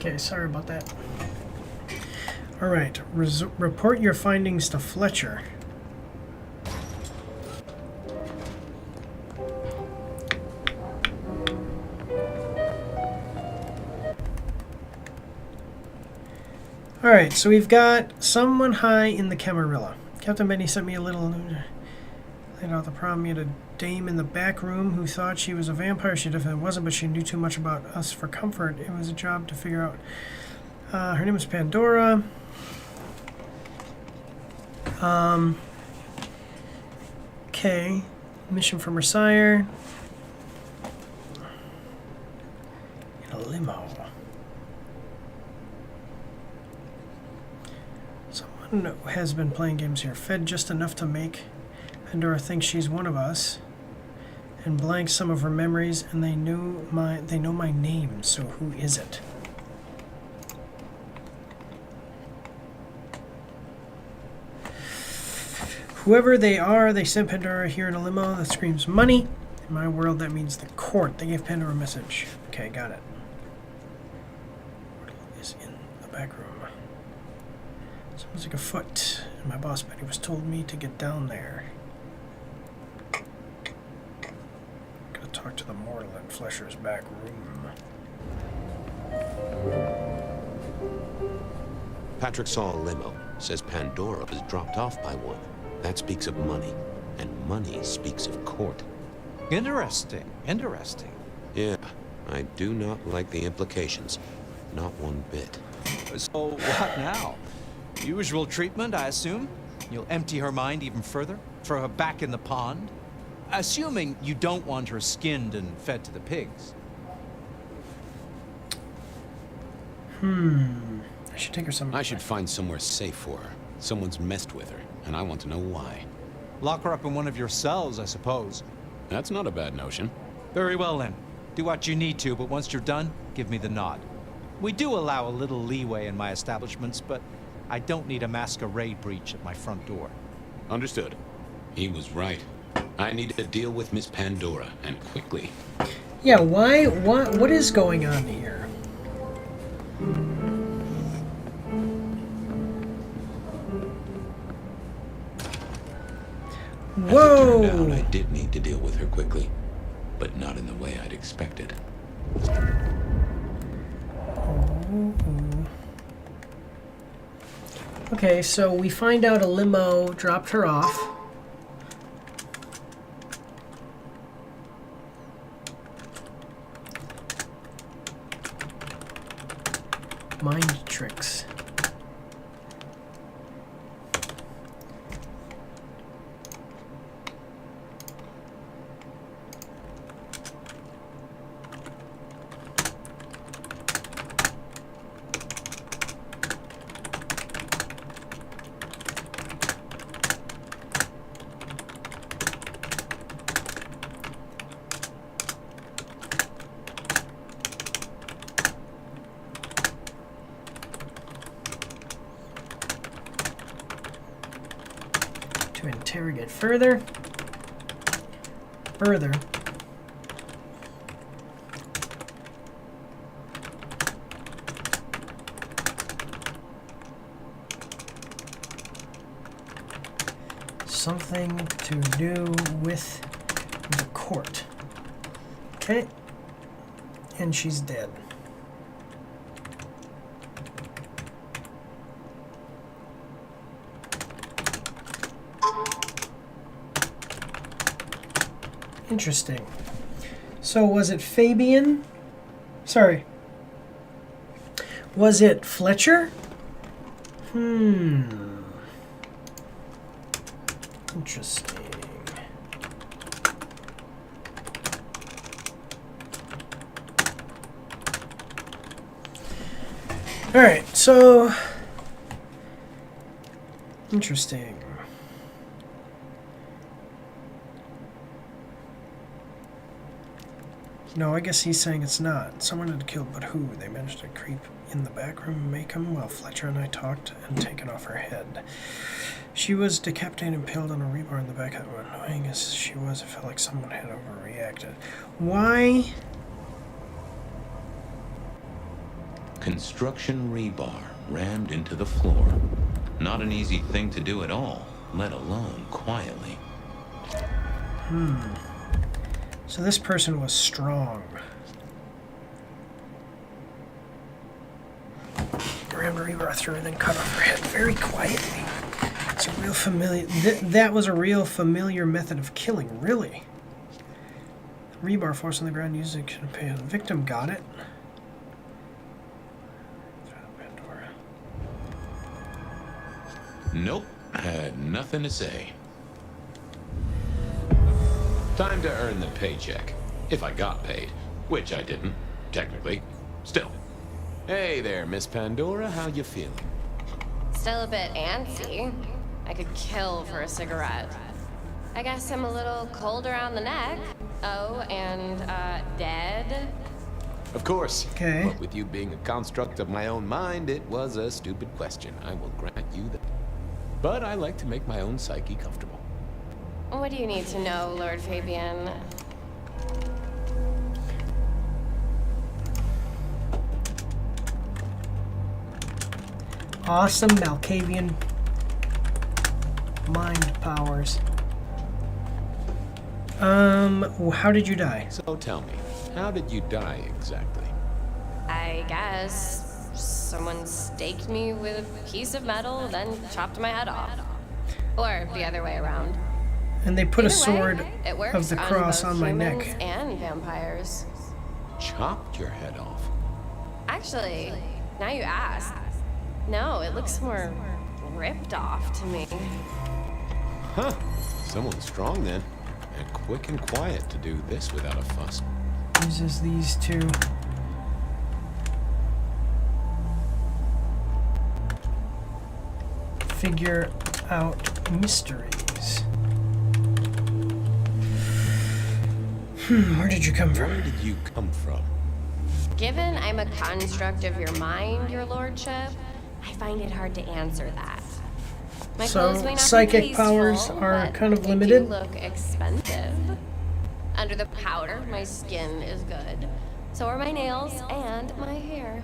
Okay, sorry about that. Alright, report your findings to Fletcher. Alright, so we've got someone high in the Camarilla. Captain Benny sent me a little... laid out the problem. He had a dame in the back room who thought she was a vampire. She definitely wasn't, but she knew too much about us for comfort. It was a job to figure out. Her name was Pandora. Okay. Mission from her sire. In a limo. Someone has been playing games here. Fed just enough to make Pandora think she's one of us, and blank some of her memories, and they know my name. So who is it? Whoever they are, they sent Pandora here in a limo that screams money. In my world, that means the court. They gave Pandora a message. Okay, got it. Portal is in the back room. Sounds like a foot, and my boss Betty was told me to get down there. Gotta talk to the mortal in Flesher's back room. Patrick saw a limo. Says Pandora was dropped off by one. That speaks of money, and money speaks of court. Interesting, interesting. Yeah, I do not like the implications. Not one bit. So what now? Usual treatment, I assume? You'll empty her mind even further? Throw her back in the pond? Assuming you don't want her skinned and fed to the pigs. I should take her somewhere. I should find somewhere safe for her. Someone's messed with her, and I want to know why. Lock her up in one of your cells, I suppose. That's not a bad notion. Very well, then. Do what you need to, but once you're done, give me the nod. We do allow a little leeway in my establishments, but I don't need a masquerade breach at my front door. Understood. He was right. I needed to deal with Miss Pandora, and quickly. Yeah, why? What is going on here? Whoa! As it turned out, I did need to deal with her quickly, but not in the way I'd expected. Okay, so we find out a limo dropped her off. Mind tricks. To interrogate further. Something to do with the court. Okay. And she's dead. Interesting. So was it Fabian? Sorry. Was it Fletcher? Interesting. All right, so interesting. No, I guess he's saying it's not. Someone had killed, but who? They managed to creep in the back room and make him while Fletcher and I talked and taken off her head. She was decapitated and impaled on a rebar in the back. Annoying as she was, it felt like someone had overreacted. Why? Construction rebar rammed into the floor. Not an easy thing to do at all, let alone quietly. So this person was strong. Rammed a rebar through and then cut off her head very quietly. It's a real familiar. That was a real familiar method of killing, really. Rebar force on the ground using the victim got it. Nope, had nothing to say. Time to earn the paycheck. If I got paid, which I didn't, technically. Still. Hey there, Miss Pandora. How you feeling? Still a bit antsy. I could kill for a cigarette. I guess I'm a little cold around the neck. Oh, and, dead? Of course. Okay. But with you being a construct of my own mind, it was a stupid question. I will grant you that. But I like to make my own psyche comfortable. What do you need to know, Lord Fabian? Awesome Malkavian mind powers. How did you die? So tell me, how did you die exactly? I guess someone staked me with a piece of metal, then chopped my head off. Or the other way around. And they put a Either way, sword it works of the cross both on my humans neck. and vampires. Chopped your head off. Actually, now you ask. No, it looks more ripped off to me. Huh. Someone's strong then. And quick and quiet to do this without a fuss. Uses these two. Figure out mysteries. Where did you come from? Where did you come from? Given I'm a construct of your mind, your lordship, I find it hard to answer that. My clothes may not be psychic powers tasteful, are but kind of they limited. do look expensive. Under the powder, my skin is good. So are my nails and my hair.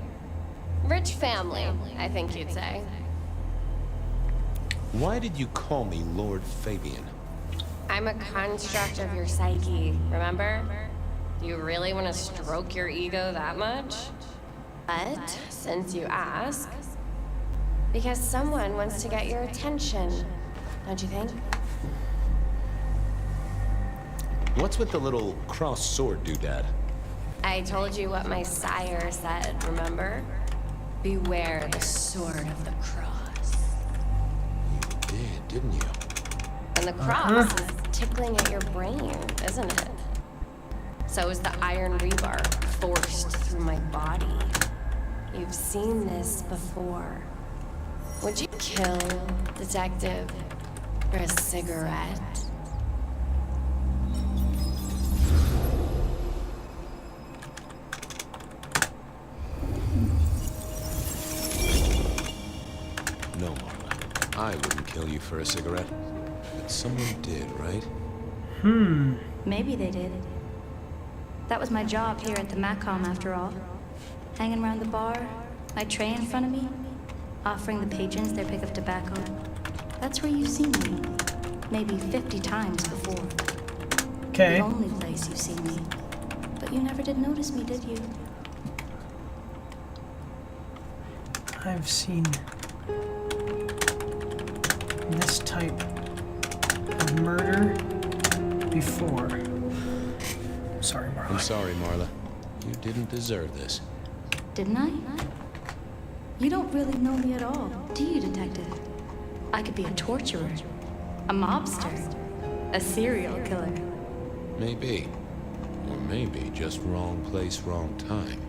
Rich family, I think you'd say. Why did you call me Lord Fabian? I'm a construct of your psyche, remember? Do you really want to stroke your ego that much? But, since you ask, because someone wants to get your attention, don't you think? What's with the little cross sword doodad? I told you what my sire said, remember? Beware the sword of the cross. You did, didn't you? And the cross is tickling at your brain, isn't it? So is the iron rebar forced through my body. You've seen this before. Would you kill, detective, for a cigarette? No, Marla. I wouldn't kill you for a cigarette. But someone did, right? Maybe they did. That was my job here at the MAARs after all. Hanging around the bar, my tray in front of me, offering the patrons their pick of tobacco. That's where you've seen me. Maybe 50 times before. Okay. The only place you've seen me. But you never did notice me, did you? I've seen this type of murder before. Sorry, Marla. I'm sorry, Marla. You didn't deserve this. Didn't I? You don't really know me at all, do you, detective? I could be a torturer, a mobster, a serial killer. Maybe. Or maybe just wrong place, wrong time.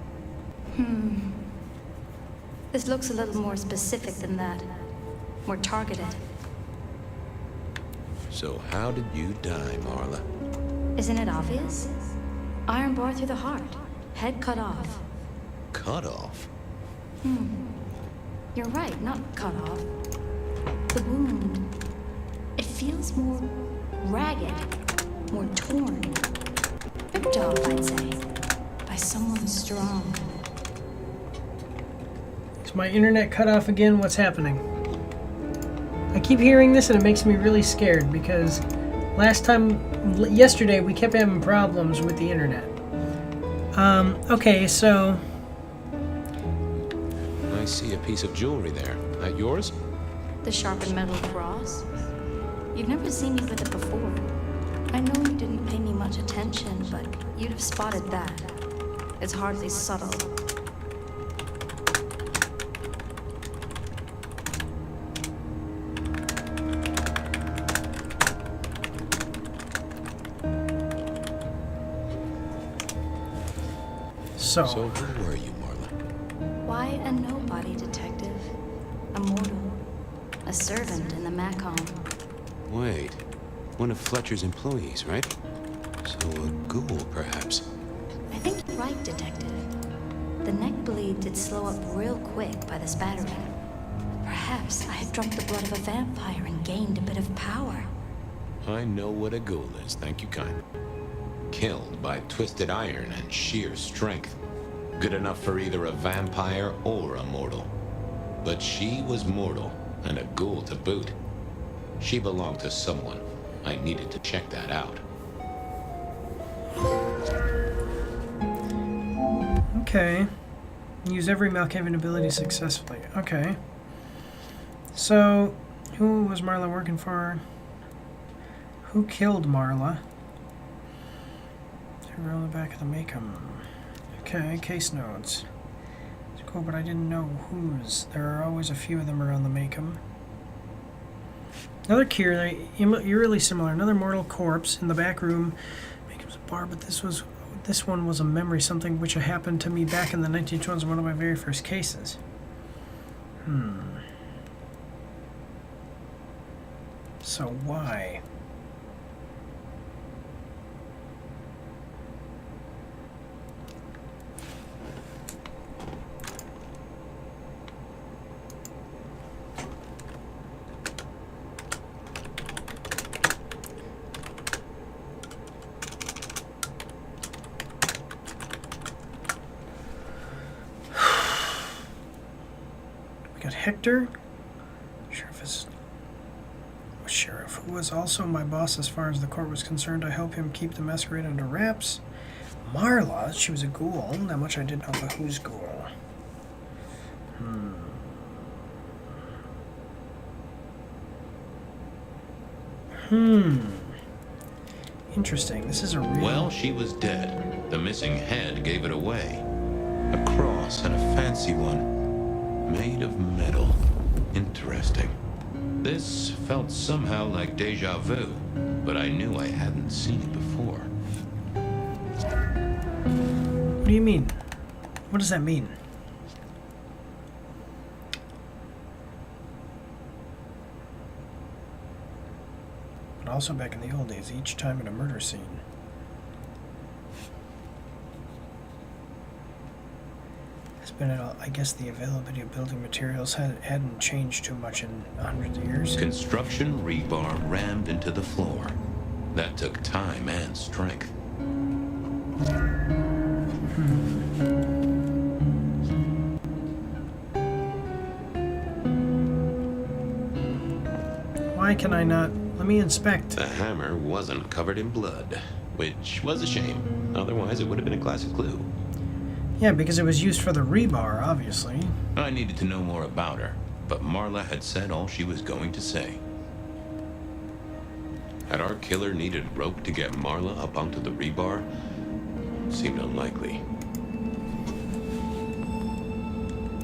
This looks a little more specific than that. More targeted. So how did you die, Marla? Isn't it obvious? Iron bar through the heart. Head cut off. Cut off? You're right, not cut off. The wound. It feels more ragged, more torn. Ripped off, I'd say. By someone strong. Is my internet cut off again? What's happening? I keep hearing this and it makes me really scared because yesterday we kept having problems with the internet. Okay, so... I see a piece of jewelry there. That yours? The sharpened metal cross? You've never seen me with it before. I know you didn't pay me much attention, but you'd have spotted that. It's hardly subtle. So who were you, Marla? Why a nobody, detective? A mortal. A servant in the MAARs. Wait. One of Fletcher's employees, right? So a ghoul, perhaps. I think you're right, detective. The neck bleed did slow up real quick by the spattering. Perhaps I had drunk the blood of a vampire and gained a bit of power. I know what a ghoul is, thank you kind. Killed by twisted iron and sheer strength. Good enough for either a vampire or a mortal. But she was mortal, and a ghoul to boot. She belonged to someone. I needed to check that out. Okay. Use every Malkavian ability successfully. Okay. So, who was Marla working for? Who killed Marla? We're on the back of the Macom. Okay, case notes. It's cool, but I didn't know whose. There are always a few of them around the Macom. Another cure, you're really similar. Another mortal corpse in the back room. Macom's a bar, but this one was a memory, something which happened to me back in the 1920s, one of my very first cases. So why? Hector? Sheriff, who was also my boss as far as the court was concerned. I helped him keep the Masquerade under wraps. Marla, she was a ghoul. Not much I didn't know about who's ghoul. Interesting. This is a real... Well, she was dead. The missing head gave it away. A cross and a fancy one. Made of metal. Interesting. This felt somehow like deja vu, but I knew I hadn't seen it before. What do you mean? What does that mean? But also back in the old days, each time in a murder scene. I guess the availability of building materials hadn't changed too much in hundreds of years. Construction rebar rammed into the floor. That took time and strength. Why can I not? Let me inspect. The hammer wasn't covered in blood, which was a shame. Otherwise, it would have been a classic clue. Yeah, because it was used for the rebar, obviously. I needed to know more about her, but Marla had said all she was going to say. Had our killer needed rope to get Marla up onto the rebar? Seemed unlikely.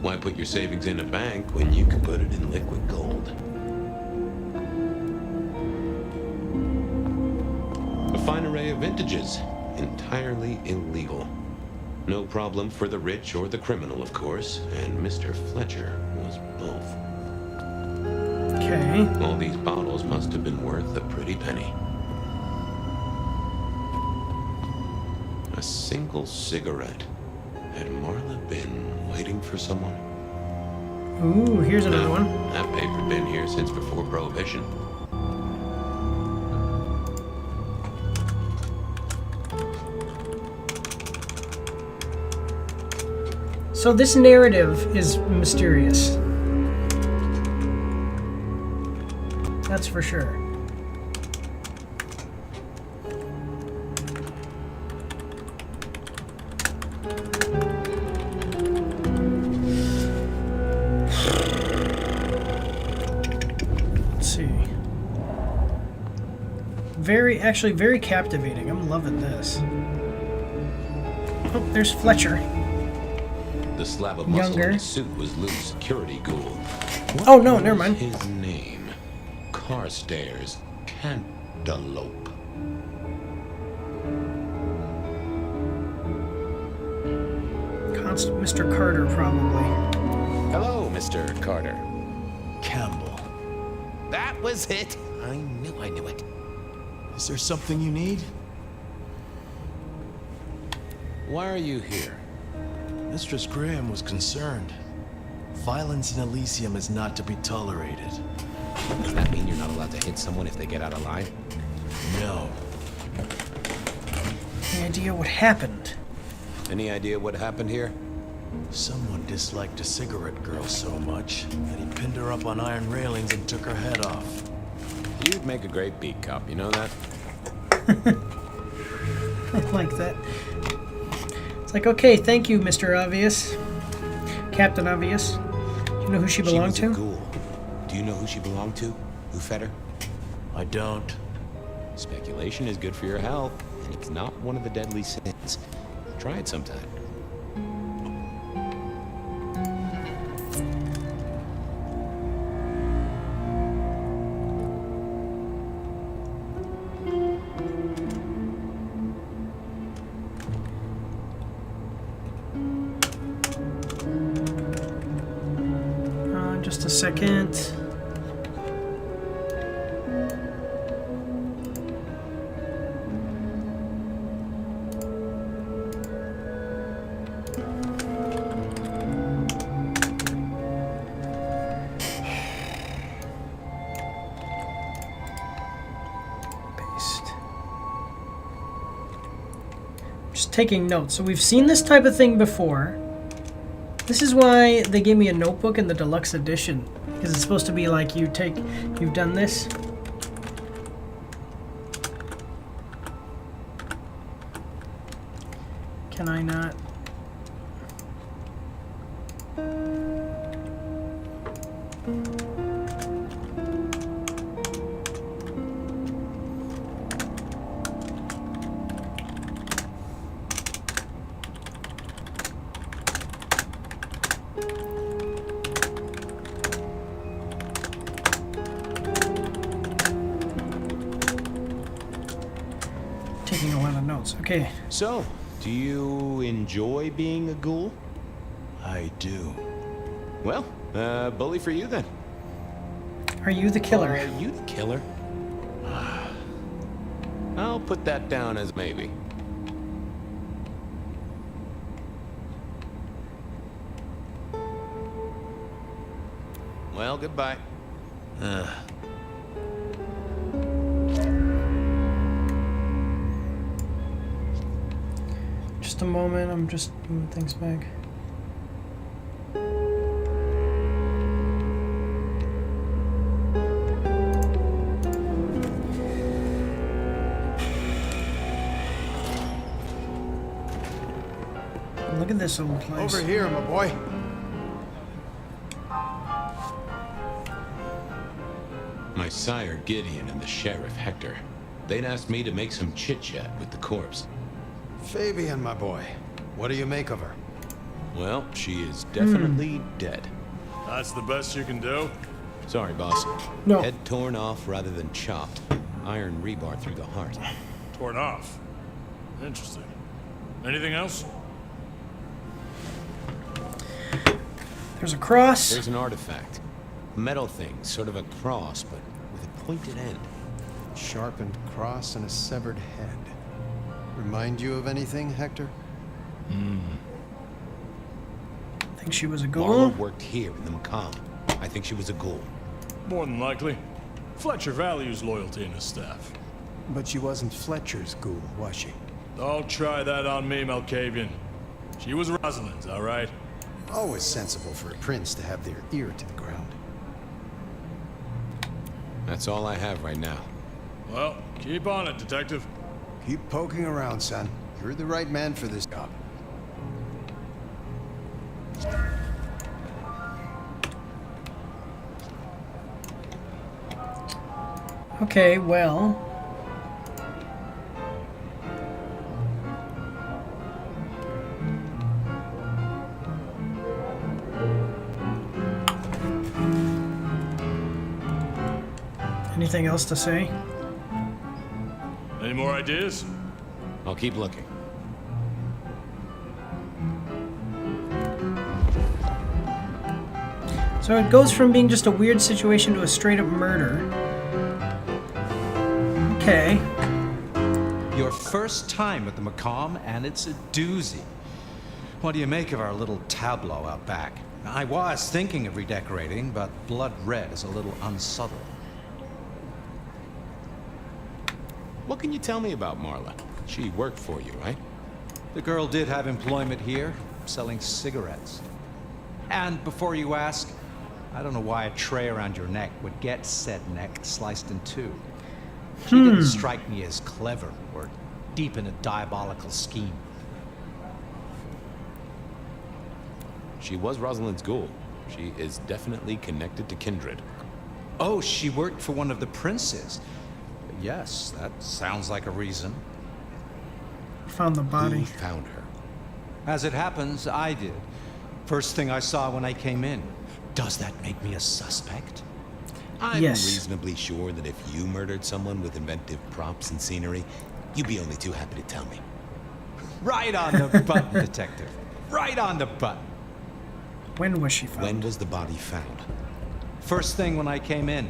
Why put your savings in a bank when you could put it in liquid gold? A fine array of vintages, entirely illegal. No problem for the rich or the criminal, of course, and Mr. Fletcher was both. Okay. All these bottles must have been worth a pretty penny. A single cigarette. Had Marla been waiting for someone? Ooh, here's another one. That paper'd been here since before Prohibition. So this narrative is mysterious. That's for sure. Let's see. Actually very captivating. I'm loving this. Oh, there's Fletcher. The slab of muscle Younger. in his suit was Lou's security ghoul. What Oh, no, was never mind. his name? Carstairs Cantaloupe. Mr. Carter, probably. Hello, Mr. Carter. Campbell. That was it. I knew it. Is there something you need? Why are you here? Mistress Graham was concerned. Violence in Elysium is not to be tolerated. Does that mean you're not allowed to hit someone if they get out of line? No. Any idea what happened? Any idea what happened here? Someone disliked a cigarette girl so much that he pinned her up on iron railings and took her head off. You'd make a great beat cop, you know that? I like that. It's like, okay, thank you, Mr. Obvious. Captain Obvious. Do you know who she belonged She was to? a ghoul. Do you know who she belonged to? Who fed her? I don't. Speculation is good for your health, and it's not one of the deadly sins. Try it sometime. Just a second. Just taking notes. So we've seen this type of thing before. This is why they gave me a notebook in the deluxe edition, because it's supposed to be like you've done this. Can I not? Taking a lot of notes. Okay. So, do you enjoy being a ghoul? I do. Well, bully for you then. Are you the killer? Are you the killer? I'll put that down as maybe. Well, goodbye. Just a moment, I'm just moving things back. Look at this old place. Over here, my boy. My sire Gideon and the sheriff Hector. They'd asked me to make some chit-chat with the corpse. Fabian, my boy. What do you make of her? Well, she is definitely dead. That's the best you can do? Sorry, boss. No. Head torn off rather than chopped. Iron rebar through the heart. Torn off. Interesting. Anything else? There's a cross. There's an artifact. Metal thing, sort of a cross, but with a pointed end. Sharpened cross and a severed head. Remind you of anything, Hector? Think she was a ghoul? Marla worked here in the macabre. I think she was a ghoul. More than likely. Fletcher values loyalty in his staff. But she wasn't Fletcher's ghoul, was she? Don't try that on me, Malkavian. She was Rosalind's, all right? Always sensible for a prince to have their ear to the ground. That's all I have right now. Well, keep on it, Detective. Keep poking around, son. You're the right man for this job. Okay, well... Anything else to say? Any more ideas? I'll keep looking. So it goes from being just a weird situation to a straight-up murder. Okay. Your first time at the Macomb, and it's a doozy. What do you make of our little tableau out back? I was thinking of redecorating, but blood red is a little unsubtle. What can you tell me about Marla? She worked for you, right? The girl did have employment here, selling cigarettes. And before you ask, I don't know why a tray around your neck would get said neck sliced in two. She didn't strike me as clever or deep in a diabolical scheme. She was Rosalind's ghoul. She is definitely connected to kindred. Oh, she worked for one of the princes. Yes, that sounds like a reason. Found the body. Who found her? As it happens, I did. First thing I saw when I came in. Does that make me a suspect? I'm Yes. reasonably sure that if you murdered someone with inventive props and scenery, you'd be only too happy to tell me. Right on the button, Detective. Right on the button. When was she found? When was the body found? First thing when I came in.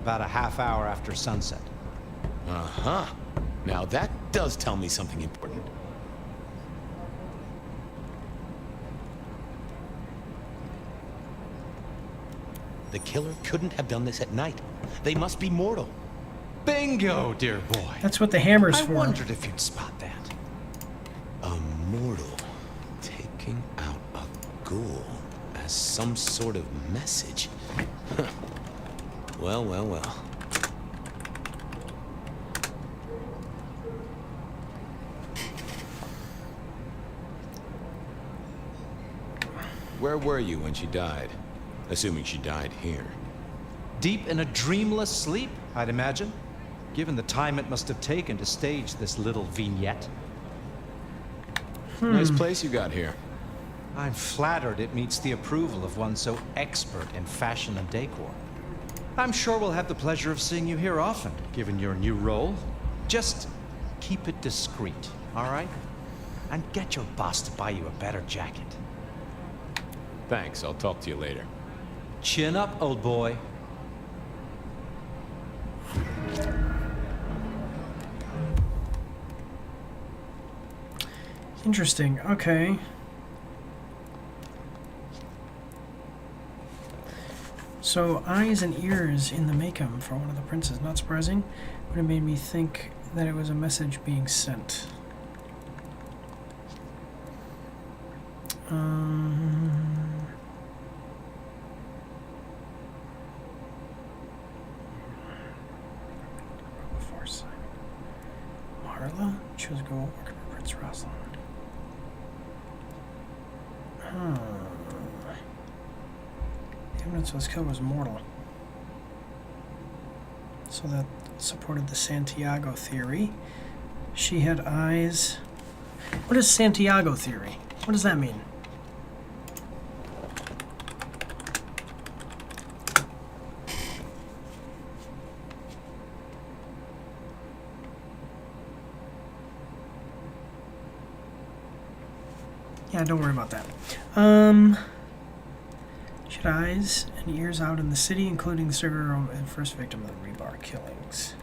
About a half hour after sunset. Uh-huh. Now that does tell me something important. The killer couldn't have done this at night. They must be mortal. Bingo, dear boy. That's what the hammer's I for. wondered if you'd spot that. A mortal taking out a ghoul as some sort of message. Huh. Well, well, well. Where were you when she died? Assuming she died here. Deep in a dreamless sleep, I'd imagine. Given the time it must have taken to stage this little vignette. Nice place you got here. I'm flattered it meets the approval of one so expert in fashion and decor. I'm sure we'll have the pleasure of seeing you here often, given your new role. Just keep it discreet, all right? And get your boss to buy you a better jacket. Thanks, I'll talk to you later. Chin up, old boy. Interesting. Okay. So, eyes and ears in the make-up for one of the princes. Not surprising, but it made me think that it was a message being sent. Before signing. Marla? Choose to go work for Prince Rosalind. The evidence was killed was mortal. So that supported the Santiago theory. She had eyes. What is Santiago theory? What does that mean? Yeah, don't worry about that. She had eyes and ears out in the city, including the cigarette and first victim of the rebar killings.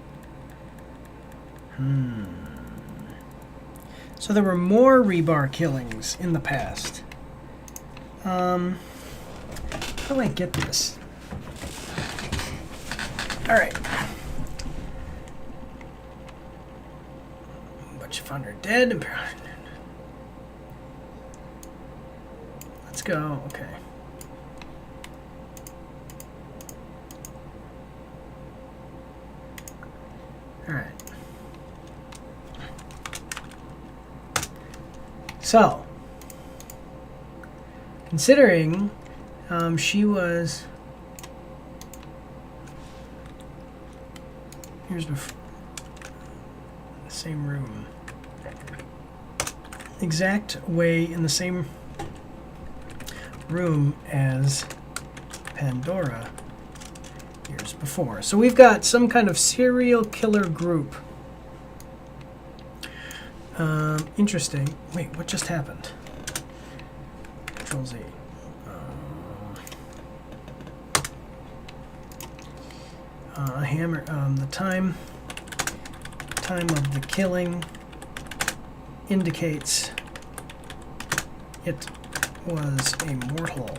So there were more rebar killings in the past. How do I get this? Alright. But you found her dead. Let's go. Okay. All right. So, considering she was here's before the same room, exact way in the same room as Pandora years before. So we've got some kind of serial killer group. Interesting. Wait, what just happened? Control Z. Hammer. The time of the killing indicates it was a mortal.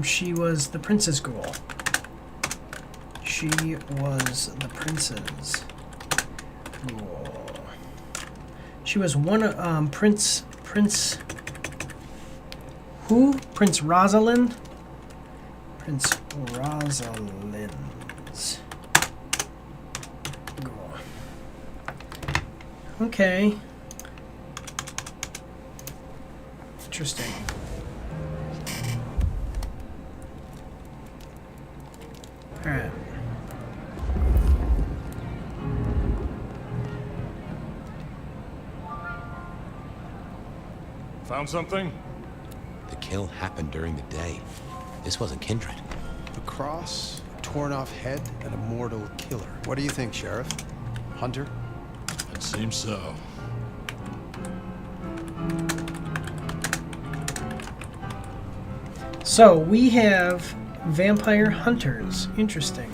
She was the princess ghoul. She was the princess ghoul. She was one of Prince who? Prince Rosalind? Prince Rosalind's ghoul. Okay. Interesting. Alright. Found something? The kill happened during the day. This wasn't kindred. A cross, a torn-off head, and a mortal killer. What do you think, Sheriff? Hunter? It seems so. So, we have vampire hunters. Interesting.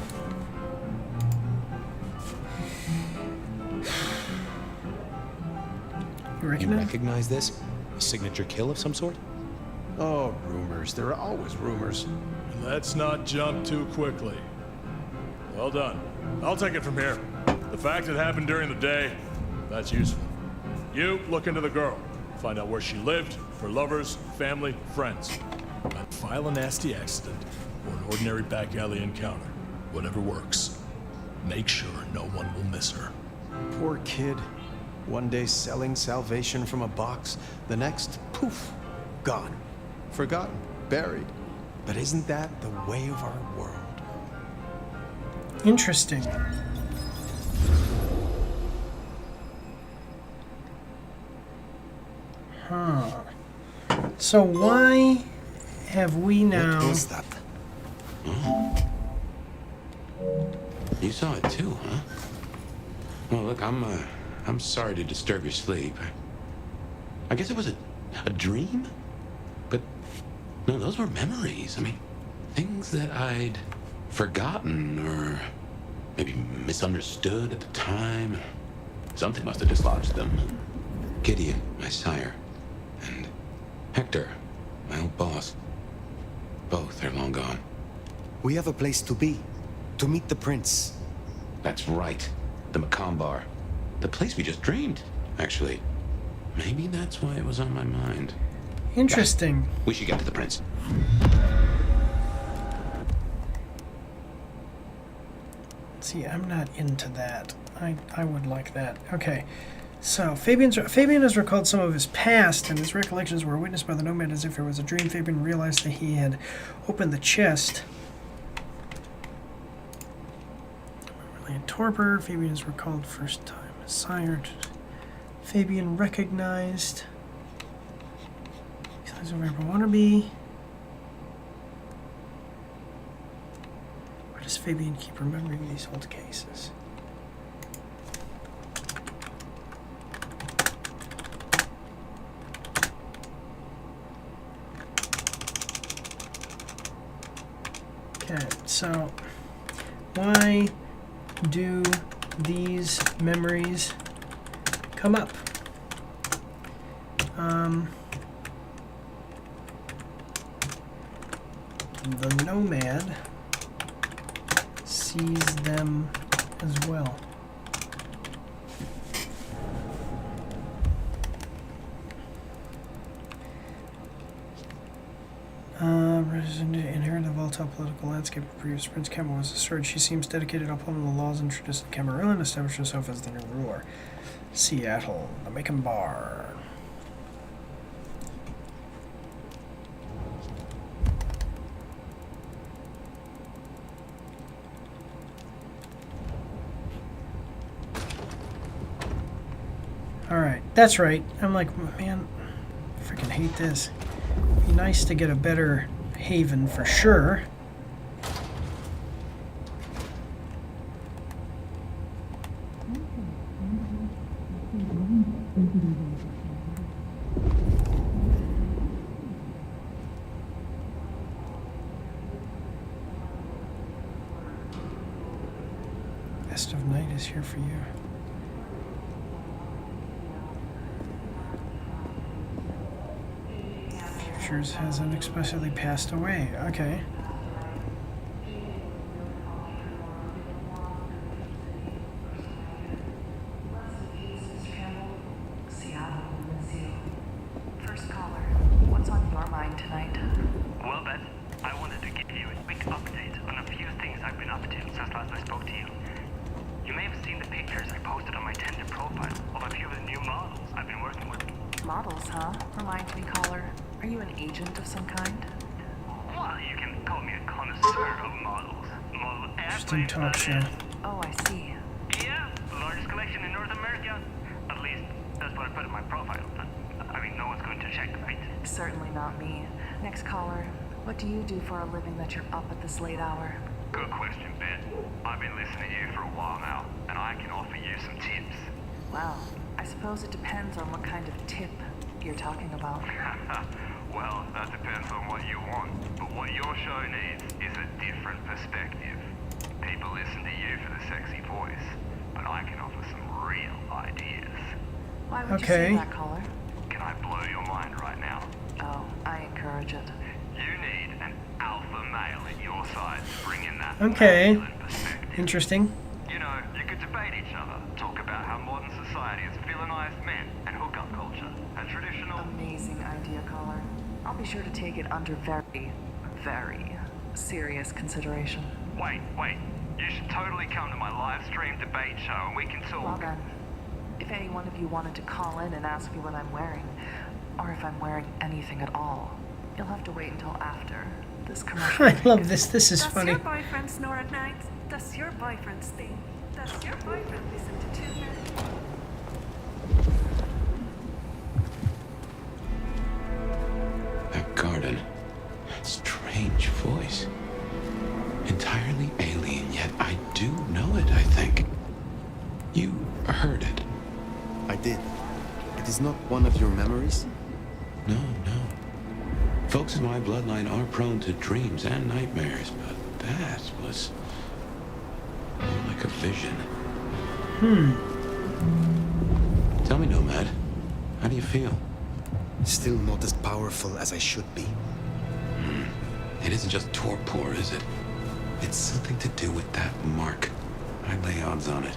You recognize this? A signature kill of some sort? Oh, rumors. There are always rumors. Let's not jump too quickly. Well done. I'll take it from here. The fact it happened during the day, that's useful. You look into the girl. Find out where she lived, her lovers, family, friends. And file a nasty accident or an ordinary back alley encounter. Whatever works. Make sure no one will miss her. Poor kid. One day selling salvation from a box, the next, poof, gone. Forgotten, buried. But isn't that the way of our world? Interesting. Huh. So why have we now... What was that? Oh. You saw it too, huh? Well, look, I'm sorry to disturb your sleep. I guess it was a dream? But, no, those were memories. I mean, things that I'd forgotten or maybe misunderstood at the time. Something must have dislodged them. Gideon, my sire, and Hector, my old boss. Both are long gone. We have a place to be. To meet the prince. That's right. The Macombar. The place we just dreamed, actually. Maybe that's why it was on my mind. Interesting. Guys, we should get to the prince. See, I'm not into that. I would like that. Okay. So, Fabian has recalled some of his past, and his recollections were witnessed by the nomad as if it was a dream. Fabian realized that he had opened the chest. Really a torpor. Fabian has recalled first time as sire. Fabian recognized. He lives over here, wannabe. Why does Fabian keep remembering these old cases? Okay, so why do these memories come up? The nomad sees them as well. Inherent the volatile political landscape of previous Prince Kemba was asserted. She seems dedicated to upholding the laws introduced in Cameroon and established herself as the new ruler. Seattle, the Macon Bar. Alright, that's right. I'm like, man, I freaking hate this. Be nice to get a better haven for sure. Best of night is here for you. Has unexpectedly passed away. Okay. First caller, what's on your mind tonight? Well, Beth, I wanted to give you a quick update on a few things I've been up to since last I spoke to you. You may have seen the pictures I posted on my Tinder profile of a few of the new models I've been working with. Models, huh? Remind me, caller. Are you an agent of some kind? Well, you can call me a connoisseur of models. Model Interesting talk show. Oh, I see. Yeah, the largest collection in North America. At least, that's what I put in my profile. But, I mean, no one's going to check, right? Certainly not me. Next caller, what do you do for a living that you're up at this late hour? Good question, Ben. I've been listening to you for a while now, and I can offer you some tips. Well, I suppose it depends on what kind of tip you're talking about. Well, that depends on what you want. But what your show needs is a different perspective. People listen to you for the sexy voice, but I can offer some real ideas. Why would you say that, caller? Can I blow your mind right now? Oh, I encourage it. You need an alpha male at your side to bring in that masculine perspective. Interesting. You know, you could debate each other, talk about how modern society has villainized men and hookup culture, and traditional... Amazing idea, caller. I'll be sure to take it under very, very serious consideration. Wait. You should totally come to my live stream debate show and we can talk. Well then, if any one of you wanted to call in and ask me what I'm wearing, or if I'm wearing anything at all, you'll have to wait until after this commercial. I love this. This is funny. Does your boyfriend snore at night? Does your boyfriend stink? Does your boyfriend listen to two men? That garden. Strange voice. Entirely alien, yet I do know it, I think. You heard it. I did. It is not one of your memories? No. Folks in my bloodline are prone to dreams and nightmares, but that was like a vision. Tell me, Nomad, how do you feel? Still not as powerful as I should be. It isn't just torpor, is it? It's something to do with that mark. I lay odds on it.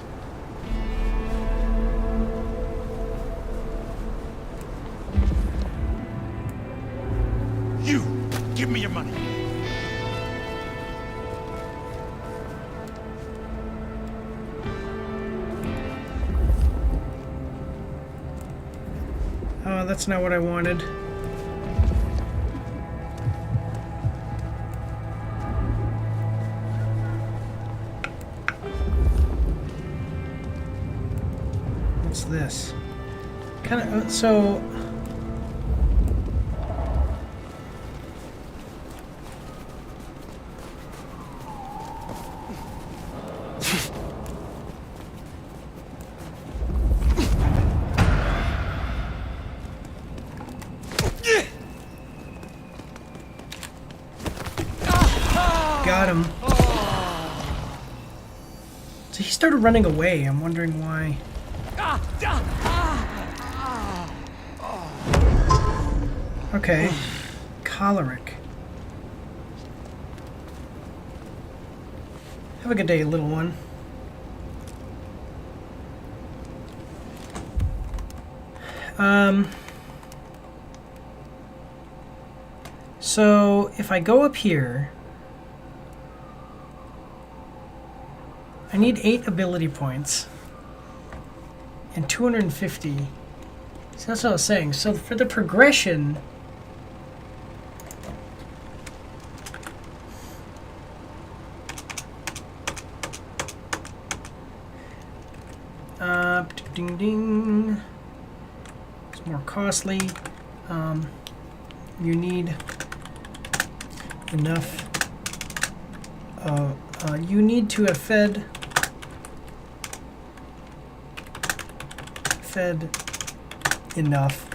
You! Give me your money! Oh, that's not what I wanted. What's this? Kind of, so... Got him. So he started running away. I'm wondering why. Okay. Choleric. Have a good day, little one. So if I go up here, I need 8 ability points and 250. So that's what I was saying. So for the progression, ding ding. It's more costly. You need enough. You need to have fed enough.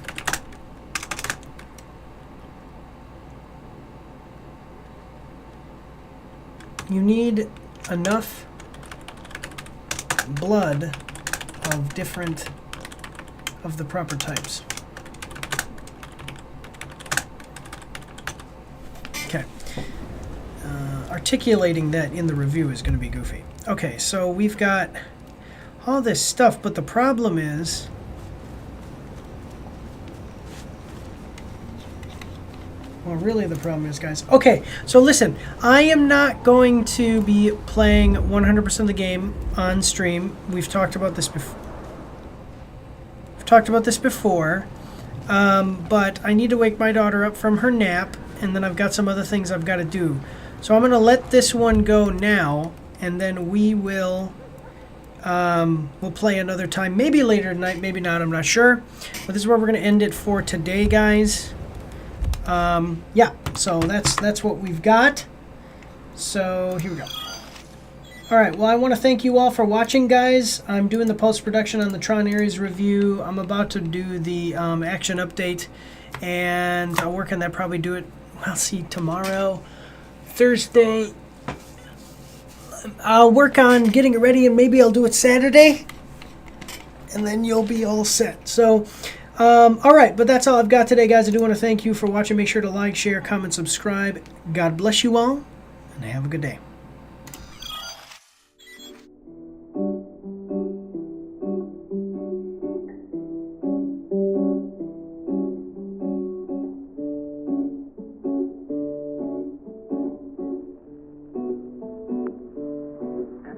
You need enough blood of different of the proper types. Okay. Articulating that in the review is going to be goofy. Okay, so we've got all this stuff, but the problem is well, really the problem is, guys. Okay, so listen, I am not going to be playing 100% of the game on stream. We've talked about this before. But I need to wake my daughter up from her nap, and then I've got some other things I've got to do. So I'm going to let this one go now, and then we will we'll play another time, maybe later tonight, maybe not, I'm not sure. But this is where we're going to end it for today, guys. Yeah, so that's what we've got. So here we go. All right, well, I want to thank you all for watching, guys. I'm doing the post-production on the Tron Ares review. I'm about to do the action update, and I'll work on that, probably do it, I'll see, tomorrow, Thursday. I'll work on getting it ready, and maybe I'll do it Saturday, and then you'll be all set. So, all right, but that's all I've got today, guys. I do want to thank you for watching. Make sure to like, share, comment, subscribe. God bless you all, and have a good day.